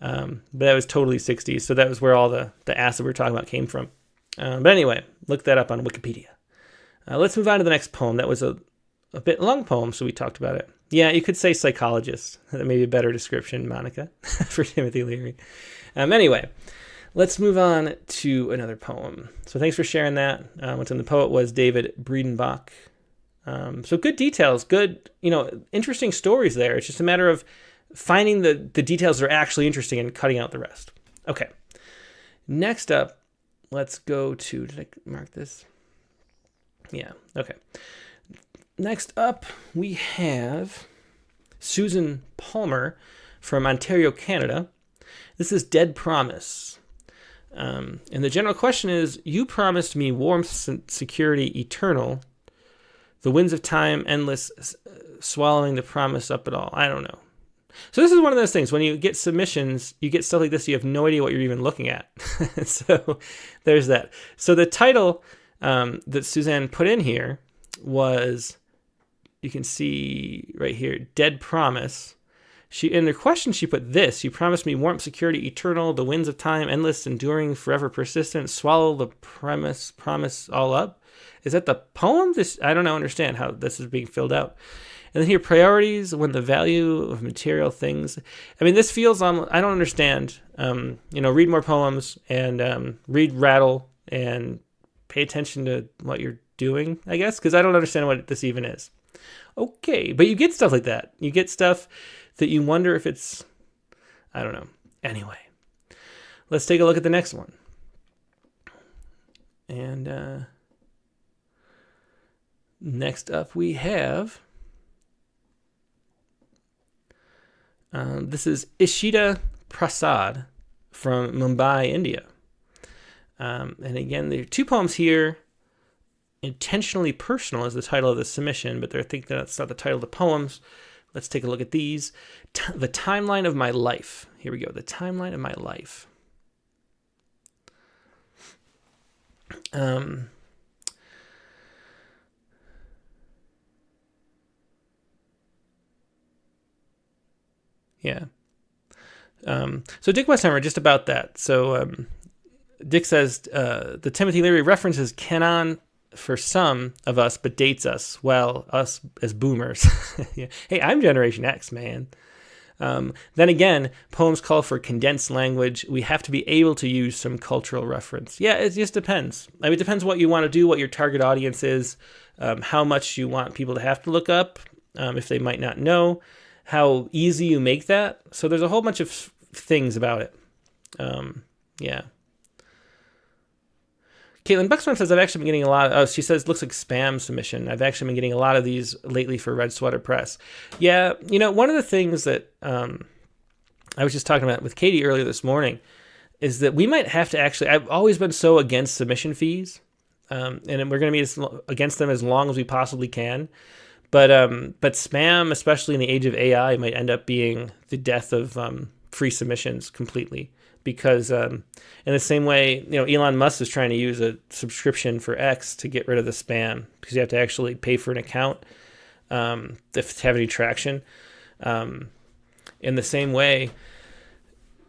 But that was totally 60s, so that was where all the acid we're talking about came from. But anyway, look that up on Wikipedia. Let's move on to the next poem. That was a bit long poem, so we talked about it. Yeah, you could say psychologist. That may be a better description, Monica, for Timothy Leary. Anyway, let's move on to another poem. So thanks for sharing that. What's in the poet was David Breedenbach. So good details, good, interesting stories there. It's just a matter of finding the details that are actually interesting and cutting out the rest. Okay. Next up, let's go to, did I mark this? Yeah, okay. Next up, we have Susan Palmer from Ontario, Canada. This is Dead Promise. And the general question is, you promised me warmth, security, eternal. The winds of time, endless, swallowing the promise up at all. I don't know. So this is one of those things, when you get submissions, you get stuff like this, you have no idea what you're even looking at. So there's that. So the title that Suzanne put in here was, you can see right here, Dead Promise. In the question, she put this: you promised me warmth, security, eternal, the winds of time, endless, enduring, forever persistent, swallow the promise all up. Is that the poem? I don't understand how this is being filled out. And then here, priorities when the value of material things. I mean, this feels I don't understand. Read more poems and read Rattle and pay attention to what you're doing, I guess, because I don't understand what this even is. Okay, but you get stuff like that. You get stuff that you wonder if it's, I don't know. Anyway, let's take a look at the next one. And next up we have, this is Ishita Prasad from Mumbai, India. And again, there are 2 poems here. Intentionally Personal is the title of the submission, but they're thinking that's not the title of the poems. Let's take a look at these. The Timeline of My Life. Here we go. The Timeline of My Life. Yeah. So Dick Westheimer, just about that. So Dick says the Timothy Leary references canon for some of us, but dates us. Well, us as boomers. Yeah. Hey, I'm Generation X, man. Then again, poems call for condensed language. We have to be able to use some cultural reference. Yeah, it just depends. I mean, it depends what you want to do, what your target audience is, how much you want people to have to look up, if they might not know, how easy you make that. So there's a whole bunch of things about it. Yeah. Caitlin Buxman says, I've actually been getting a lot of, she says, looks like spam submission. I've actually been getting a lot of these lately for Red Sweater Press. Yeah, one of the things that I was just talking about with Katie earlier this morning is that we might have to actually, I've always been so against submission fees, and we're going to be against them as long as we possibly can. But spam, especially in the age of AI, might end up being the death of free submissions completely. Because in the same way, Elon Musk is trying to use a subscription for X to get rid of the spam, because you have to actually pay for an account to have any traction. In the same way,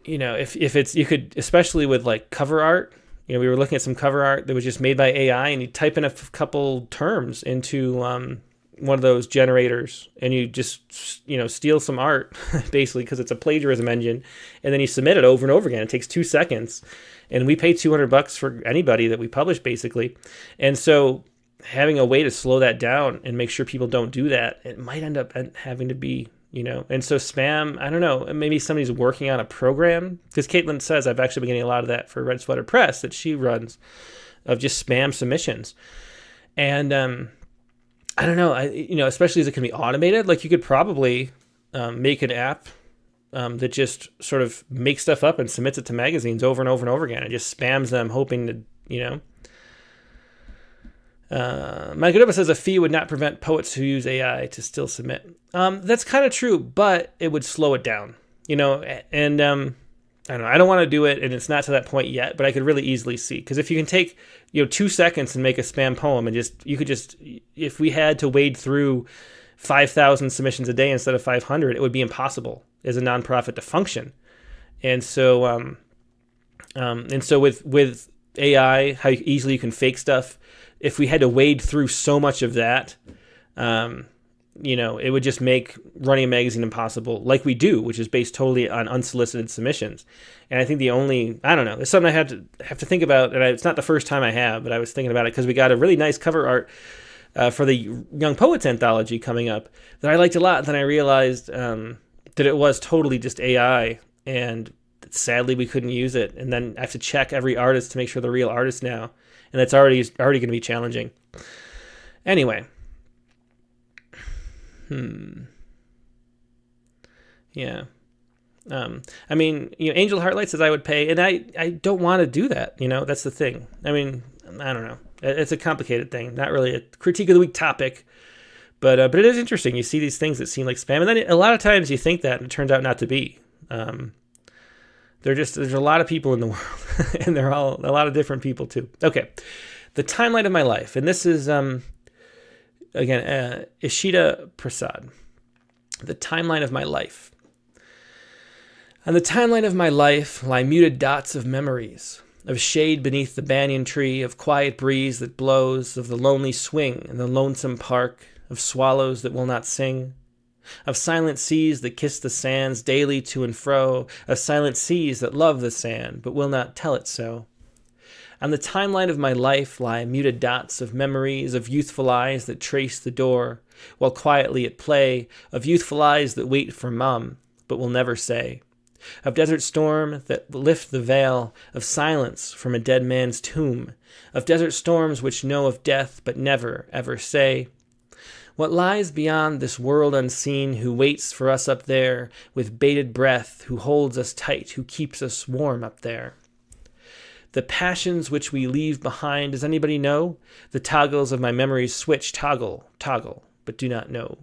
if it's, you could, especially with like cover art, we were looking at some cover art that was just made by AI, and you type in a couple terms into one of those generators, and you just steal some art basically, because it's a plagiarism engine, and then you submit it over and over again. It takes 2 seconds, and we pay $200 for anybody that we publish basically. And so having a way to slow that down and make sure people don't do that, it might end up having to be, and so spam, I don't know, maybe somebody's working on a program, because Caitlin says I've actually been getting a lot of that for Red Sweater Press that she runs, of just spam submissions. And I don't know, especially as it can be automated, like you could probably make an app that just sort of makes stuff up and submits it to magazines over and over and over again, and just spams them, hoping to, Mike Goodova says a fee would not prevent poets who use AI to still submit. That's kind of true, but it would slow it down, and I don't know. I don't want to do it, and it's not to that point yet, but I could really easily see. Because if you can take, 2 seconds and make a spam poem, and if we had to wade through 5,000 submissions a day instead of 500, it would be impossible as a nonprofit to function. And so, with AI, how easily you can fake stuff, if we had to wade through so much of that, it would just make running a magazine impossible, like we do, which is based totally on unsolicited submissions. And I think I don't know, it's something I have to think about, and it's not the first time I have, but I was thinking about it because we got a really nice cover art for the Young Poets Anthology coming up that I liked a lot. Then I realized that it was totally just AI, and sadly we couldn't use it. And then I have to check every artist to make sure they're real artists now, and that's already going to be challenging. Anyway. Yeah. Angel Heartlight says I would pay, and I don't want to do that. That's the thing. I don't know. It's a complicated thing. Not really a critique of the week topic, but it is interesting. You see these things that seem like spam, and then a lot of times you think that, and it turns out not to be. There's a lot of people in the world, and they're all a lot of different people too. Okay. The Timeline of My Life, and this is again, Ishita Prasad. The Timeline of My Life. On the timeline of my life lie muted dots of memories, of shade beneath the banyan tree, of quiet breeze that blows, of the lonely swing in the lonesome park, of swallows that will not sing, of silent seas that kiss the sands daily to and fro, of silent seas that love the sand but will not tell it so. On the timeline of my life lie muted dots of memories of youthful eyes that trace the door, while quietly at play, of youthful eyes that wait for mom, but will never say, of desert storm that lift the veil of silence from a dead man's tomb, of desert storms which know of death but never, ever say, what lies beyond this world unseen, who waits for us up there with bated breath, who holds us tight, who keeps us warm up there. The passions which we leave behind, does anybody know? The toggles of my memories switch, toggle, toggle, but do not know.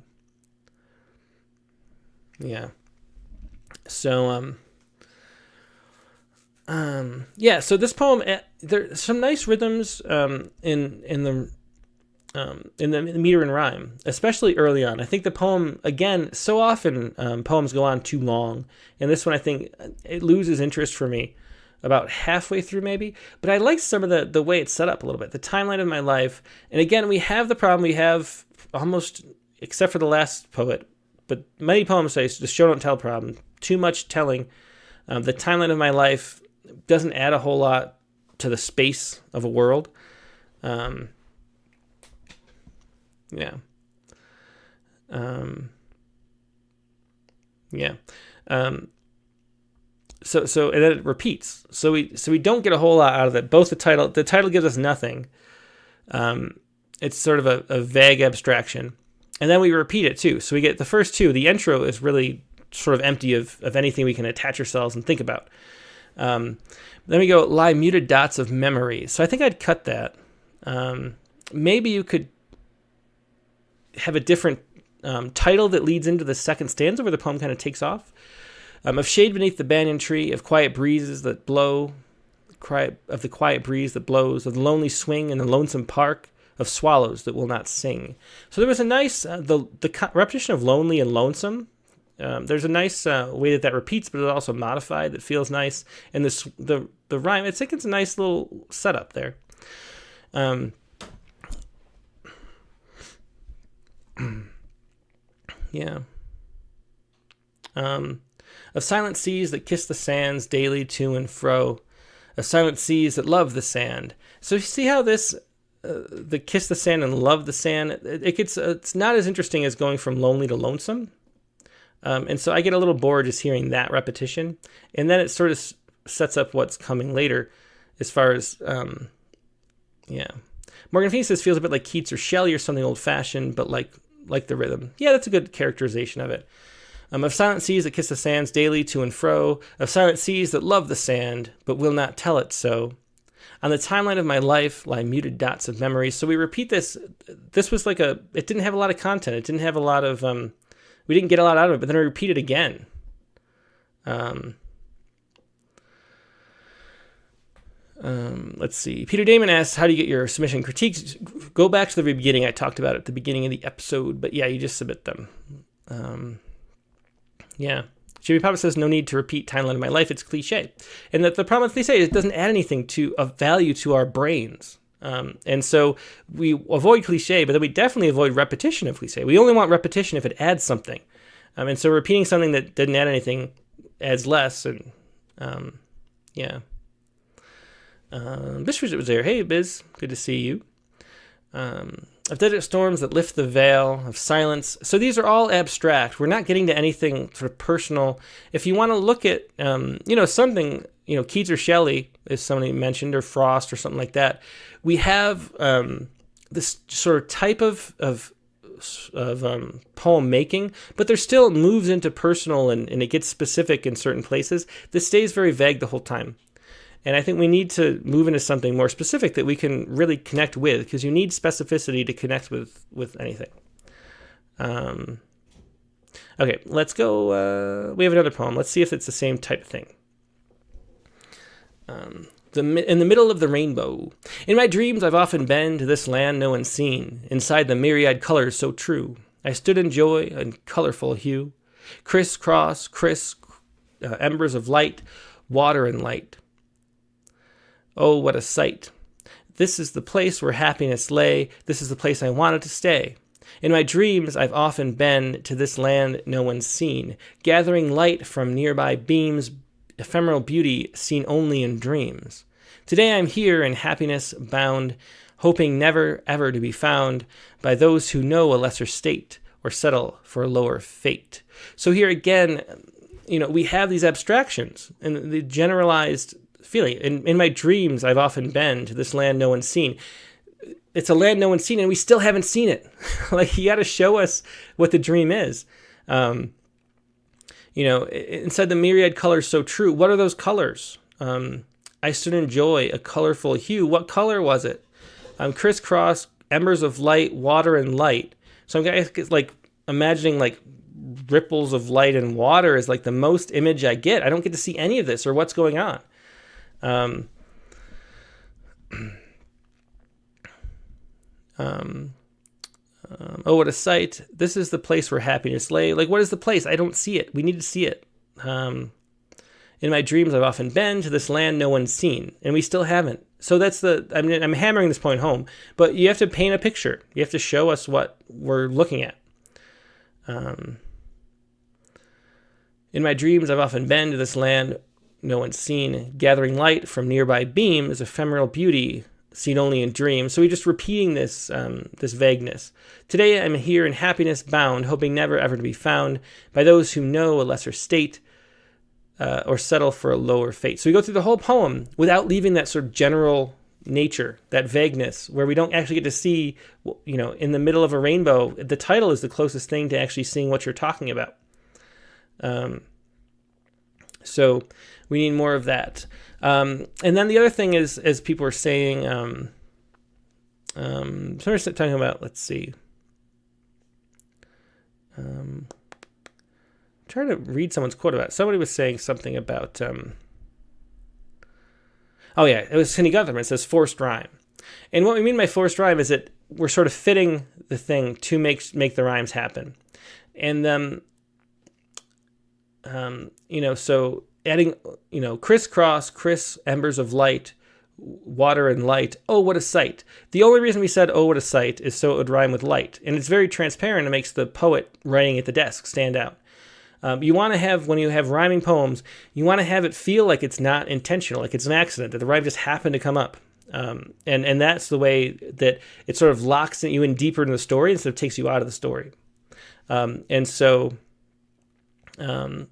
Yeah. So, so this poem, there's some nice rhythms in the meter and rhyme, especially early on. I think the poem, again, so often poems go on too long, and this one I think it loses interest for me about halfway through maybe, but I like some of the way it's set up a little bit, the timeline of my life. And again, we have the problem we have almost, except for the last poet, but many poems say the show don't tell problem, too much telling. The timeline of my life doesn't add a whole lot to the space of a world. So and then it repeats. So we don't get a whole lot out of it. Both the title gives us nothing. It's sort of a vague abstraction. And then we repeat it too. So we get the first two. The intro is really sort of empty of anything we can attach ourselves and think about. Then we go, lie muted dots of memory. So I think I'd cut that. Maybe you could have a different title that leads into the second stanza where the poem kind of takes off. Of shade beneath the banyan tree, of quiet breezes that blow, of the quiet breeze that blows, of the lonely swing in the lonesome park, of swallows that will not sing. So there was a nice, the repetition of lonely and lonesome, there's a nice way that repeats, but it's also modified that feels nice. And the rhyme, I think it's a nice little setup there. Yeah. Of silent seas that kiss the sands daily to and fro, of silent seas that love the sand. So you see how this, the kiss the sand and love the sand, it's not as interesting as going from lonely to lonesome. And so I get a little bored just hearing that repetition. And then it sort of sets up what's coming later as far as, Morgan Phoenix says feels a bit like Keats or Shelley or something old-fashioned, but like the rhythm. Yeah, that's a good characterization of it. Of silent seas that kiss the sands daily to and fro, of silent seas that love the sand, but will not tell it so. On the timeline of my life lie muted dots of memories. So we repeat this. This was like it didn't have a lot of content. It didn't have a lot of, we didn't get a lot out of it, but then I repeat it again. Let's see. Peter Damon asks, how do you get your submission critiques? Go back to the very beginning. I talked about it at the beginning of the episode, but yeah, you just submit them. Yeah. Jimmy Papa says, no need to repeat timeline of my life. It's cliche. And that the problem with cliche is it doesn't add anything of value to our brains. And so we avoid cliche, but then we definitely avoid repetition of cliche. We only want repetition if it adds something. And so repeating something that didn't add anything adds less. And Biz was there. Hey, Biz. Good to see you. Of desert storms that lift the veil of silence. So these are all abstract. We're not getting to anything sort of personal. If you want to look at, something, Keats or Shelley, as somebody mentioned, or Frost or something like that, we have this sort of type of poem making, but there still moves into personal and it gets specific in certain places. This stays very vague the whole time. And I think we need to move into something more specific that we can really connect with, because you need specificity to connect with anything. Okay, let's go. We have another poem. Let's see if it's the same type of thing. In the middle of the rainbow. In my dreams, I've often been to this land no one's seen. Inside the myriad colors so true, I stood in joy and colorful hue. Crisscross, embers of light, water and light. Oh, what a sight. This is the place where happiness lay. This is the place I wanted to stay. In my dreams, I've often been to this land no one's seen, gathering light from nearby beams, ephemeral beauty seen only in dreams. Today I'm here in happiness bound, hoping never ever to be found by those who know a lesser state or settle for a lower fate. So here again, we have these abstractions and the generalized feeling. In my dreams, I've often been to this land no one's seen. It's a land no one's seen, and we still haven't seen it. Like, you got to show us what the dream is. It said the myriad colors so true. What are those colors? I stood in joy, a colorful hue. What color was it? Crisscross, embers of light, water and light. So I'm like imagining like ripples of light and water is like the most image I get. I don't get to see any of this or what's going on. Oh, what a sight. This is the place where happiness lay. Like, what is the place? I don't see it. We need to see it. In my dreams, I've often been to this land no one's seen, and we still haven't. So I'm hammering this point home, but you have to paint a picture. You have to show us what we're looking at. In my dreams, I've often been to this land no one's seen, gathering light from nearby beams, ephemeral beauty seen only in dreams. So we're just repeating this vagueness. Today I'm here in happiness bound, hoping never ever to be found by those who know a lesser state or settle for a lower fate. So we go through the whole poem without leaving that sort of general nature, that vagueness, where we don't actually get to see, in the middle of a rainbow, the title is the closest thing to actually seeing what you're talking about. So we need more of that. And then the other thing is, as people are saying, somebody's talking about, let's see. Trying to read someone's quote about it. Somebody was saying something about, it was Cindy Guntherman. It says forced rhyme. And what we mean by forced rhyme is that we're sort of fitting the thing to make the rhymes happen. And, so adding, crisscross, embers of light, water and light. Oh, what a sight. The only reason we said, oh, what a sight, is so it would rhyme with light. And it's very transparent. It makes the poet writing at the desk stand out. You want to have, when you have rhyming poems, you want to have it feel like it's not intentional, like it's an accident, that the rhyme just happened to come up. And that's the way that it sort of locks you in deeper into the story instead of takes you out of the story. And so not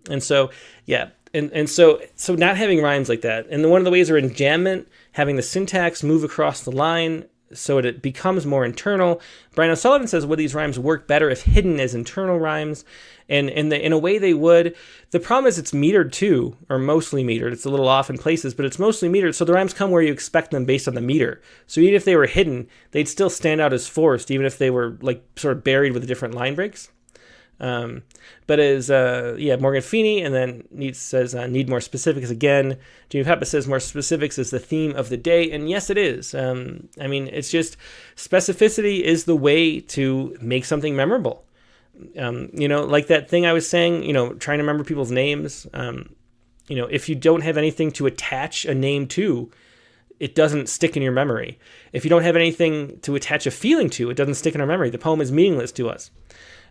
having rhymes like that. And one of the ways are enjambment, having the syntax move across the line so it becomes more internal. Brian O'Sullivan says, would these rhymes work better if hidden as internal rhymes? And in a way they would. The problem is it's metered too, or mostly metered. It's a little off in places, but it's mostly metered. So the rhymes come where you expect them based on the meter. So even if they were hidden, they'd still stand out as forced, even if they were like sort of buried with different line breaks. But as Morgan Feeney, and then says need more specifics again. Jimmy Papa says more specifics is the theme of the day, and yes, it is. It's just specificity is the way to make something memorable. Like that thing I was saying, trying to remember people's names. If you don't have anything to attach a name to, it doesn't stick in your memory. If you don't have anything to attach a feeling to, it doesn't stick in our memory. The poem is meaningless to us.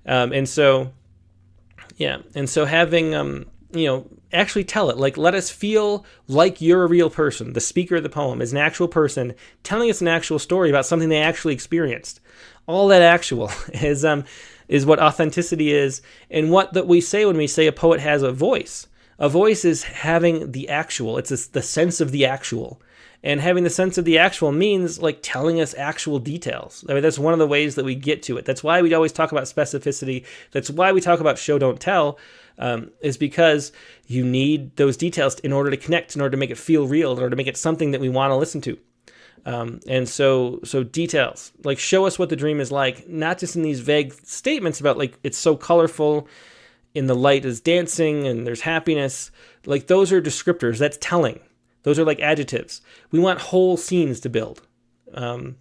And so having, actually tell it, like, let us feel like you're a real person. The speaker of the poem is an actual person telling us an actual story about something they actually experienced. All that actual is what authenticity is, and what that we say when we say a poet has a voice. A voice is having the actual. It's the sense of the actual. And having the sense of the actual means like telling us actual details. I mean, that's one of the ways that we get to it. That's why we always talk about specificity. That's why we talk about show, don't tell, is because you need those details in order to connect, in order to make it feel real, in order to make it something that we want to listen to. And so details, like show us what the dream is like, not just in these vague statements about like, it's so colorful, in the light is dancing and there's happiness. Like those are descriptors. That's telling. Those are like adjectives. We want whole scenes to build. Jimmy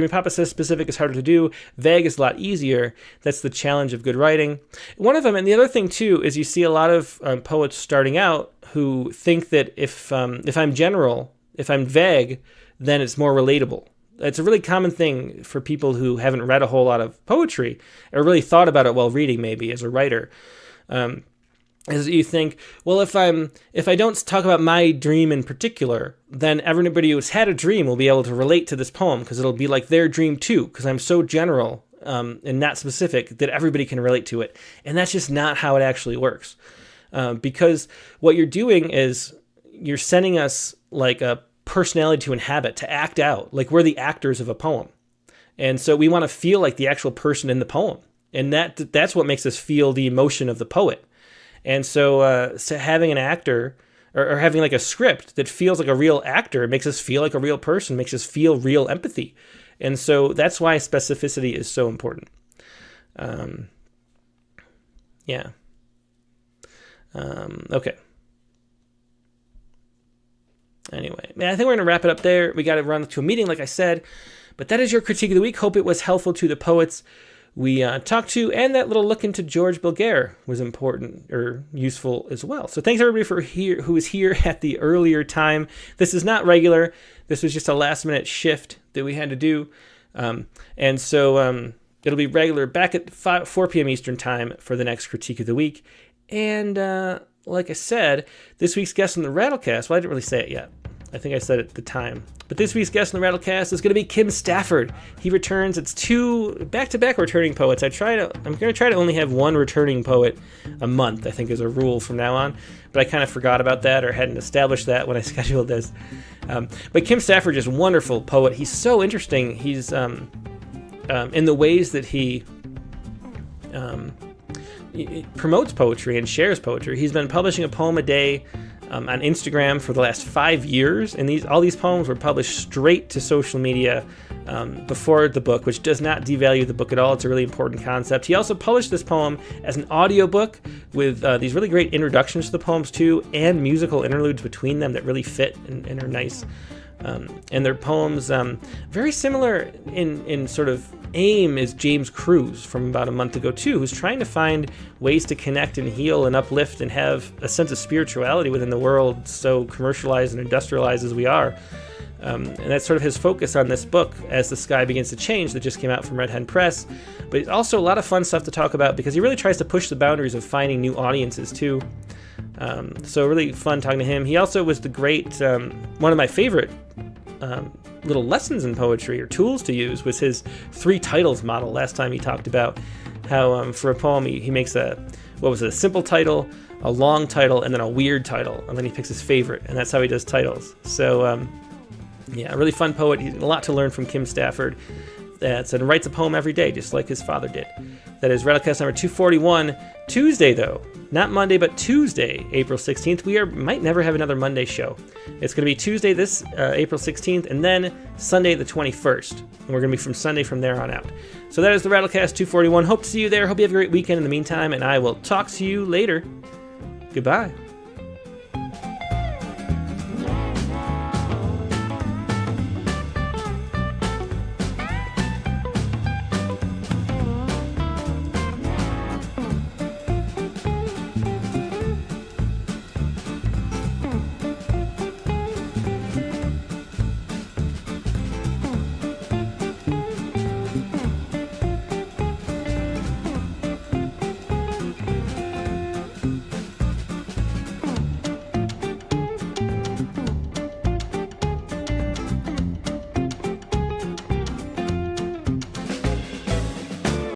Papa says specific is harder to do. Vague is a lot easier. That's the challenge of good writing. One of them, and the other thing too, is you see a lot of poets starting out who think that if I'm general, if I'm vague, then it's more relatable. it's a really common thing for people who haven't read a whole lot of poetry or really thought about it while reading, maybe as a writer. Is you think, well, if I don't talk about my dream in particular, then everybody who's had a dream will be able to relate to this poem because it'll be like their dream too, because I'm so general and not specific that everybody can relate to it. And that's just not how it actually works. Because what you're doing is you're sending us like a personality to inhabit, to act out, like we're the actors of a poem. And so we want to feel like the actual person in the poem. And that's what makes us feel the emotion of the poet. And so having an actor or having like a script that feels like a real actor makes us feel like a real person, makes us feel real empathy. And so that's why specificity is so important. Okay. Anyway, I think we're going to wrap it up there. We got to run to a meeting, like I said. But that is your critique of the week. Hope it was helpful to the poets we talked to, and that little look into George Bilguer was important or useful as well. So thanks everybody who was here at the earlier time. This is not regular. This was just a last minute shift that we had to do. And so it'll be regular back at 4 p.m. Eastern time for the next critique of the week. And like I said, this week's guest on the Rattlecast, well, I didn't really say it yet. I think I said it at the time. But this week's guest on the Rattlecast is going to be Kim Stafford. He returns. It's 2 back-to-back returning poets. I'm going to try to only have 1 returning poet a month, I think is a rule from now on. But I kind of forgot about that or hadn't established that when I scheduled this. But Kim Stafford is a wonderful poet. He's so interesting. He's in the ways that he promotes poetry and shares poetry. He's been publishing a poem a day on Instagram for the last 5 years, and all these poems were published straight to social media before the book, which does not devalue the book at all. It's a really important concept. He also published this poem as an audiobook with these really great introductions to the poems too, and musical interludes between them that really fit and are nice. And their poems, very similar in sort of aim is James Cruz from about a month ago too, who's trying to find ways to connect and heal and uplift and have a sense of spirituality within the world so commercialized and industrialized as we are. And that's sort of his focus on this book, As the Sky Begins to Change, that just came out from Red Hen Press. But it's also a lot of fun stuff to talk about because he really tries to push the boundaries of finding new audiences too. So really fun talking to him. He also was the great, one of my favorite little lessons in poetry or tools to use was his 3 titles model. Last time he talked about how for a poem he makes a simple title, a long title, and then a weird title, and then he picks his favorite, and that's how he does titles. So a really fun poet. He's a lot to learn from Kim Stafford. And writes a poem every day, just like his father did. That is Rattlecast number 241. Tuesday, though. Not Monday, but Tuesday, April 16th. We might never have another Monday show. It's going to be Tuesday, this April 16th, and then Sunday, the 21st. And we're going to be from Sunday from there on out. So that is the Rattlecast 241. Hope to see you there. Hope you have a great weekend in the meantime, and I will talk to you later. Goodbye.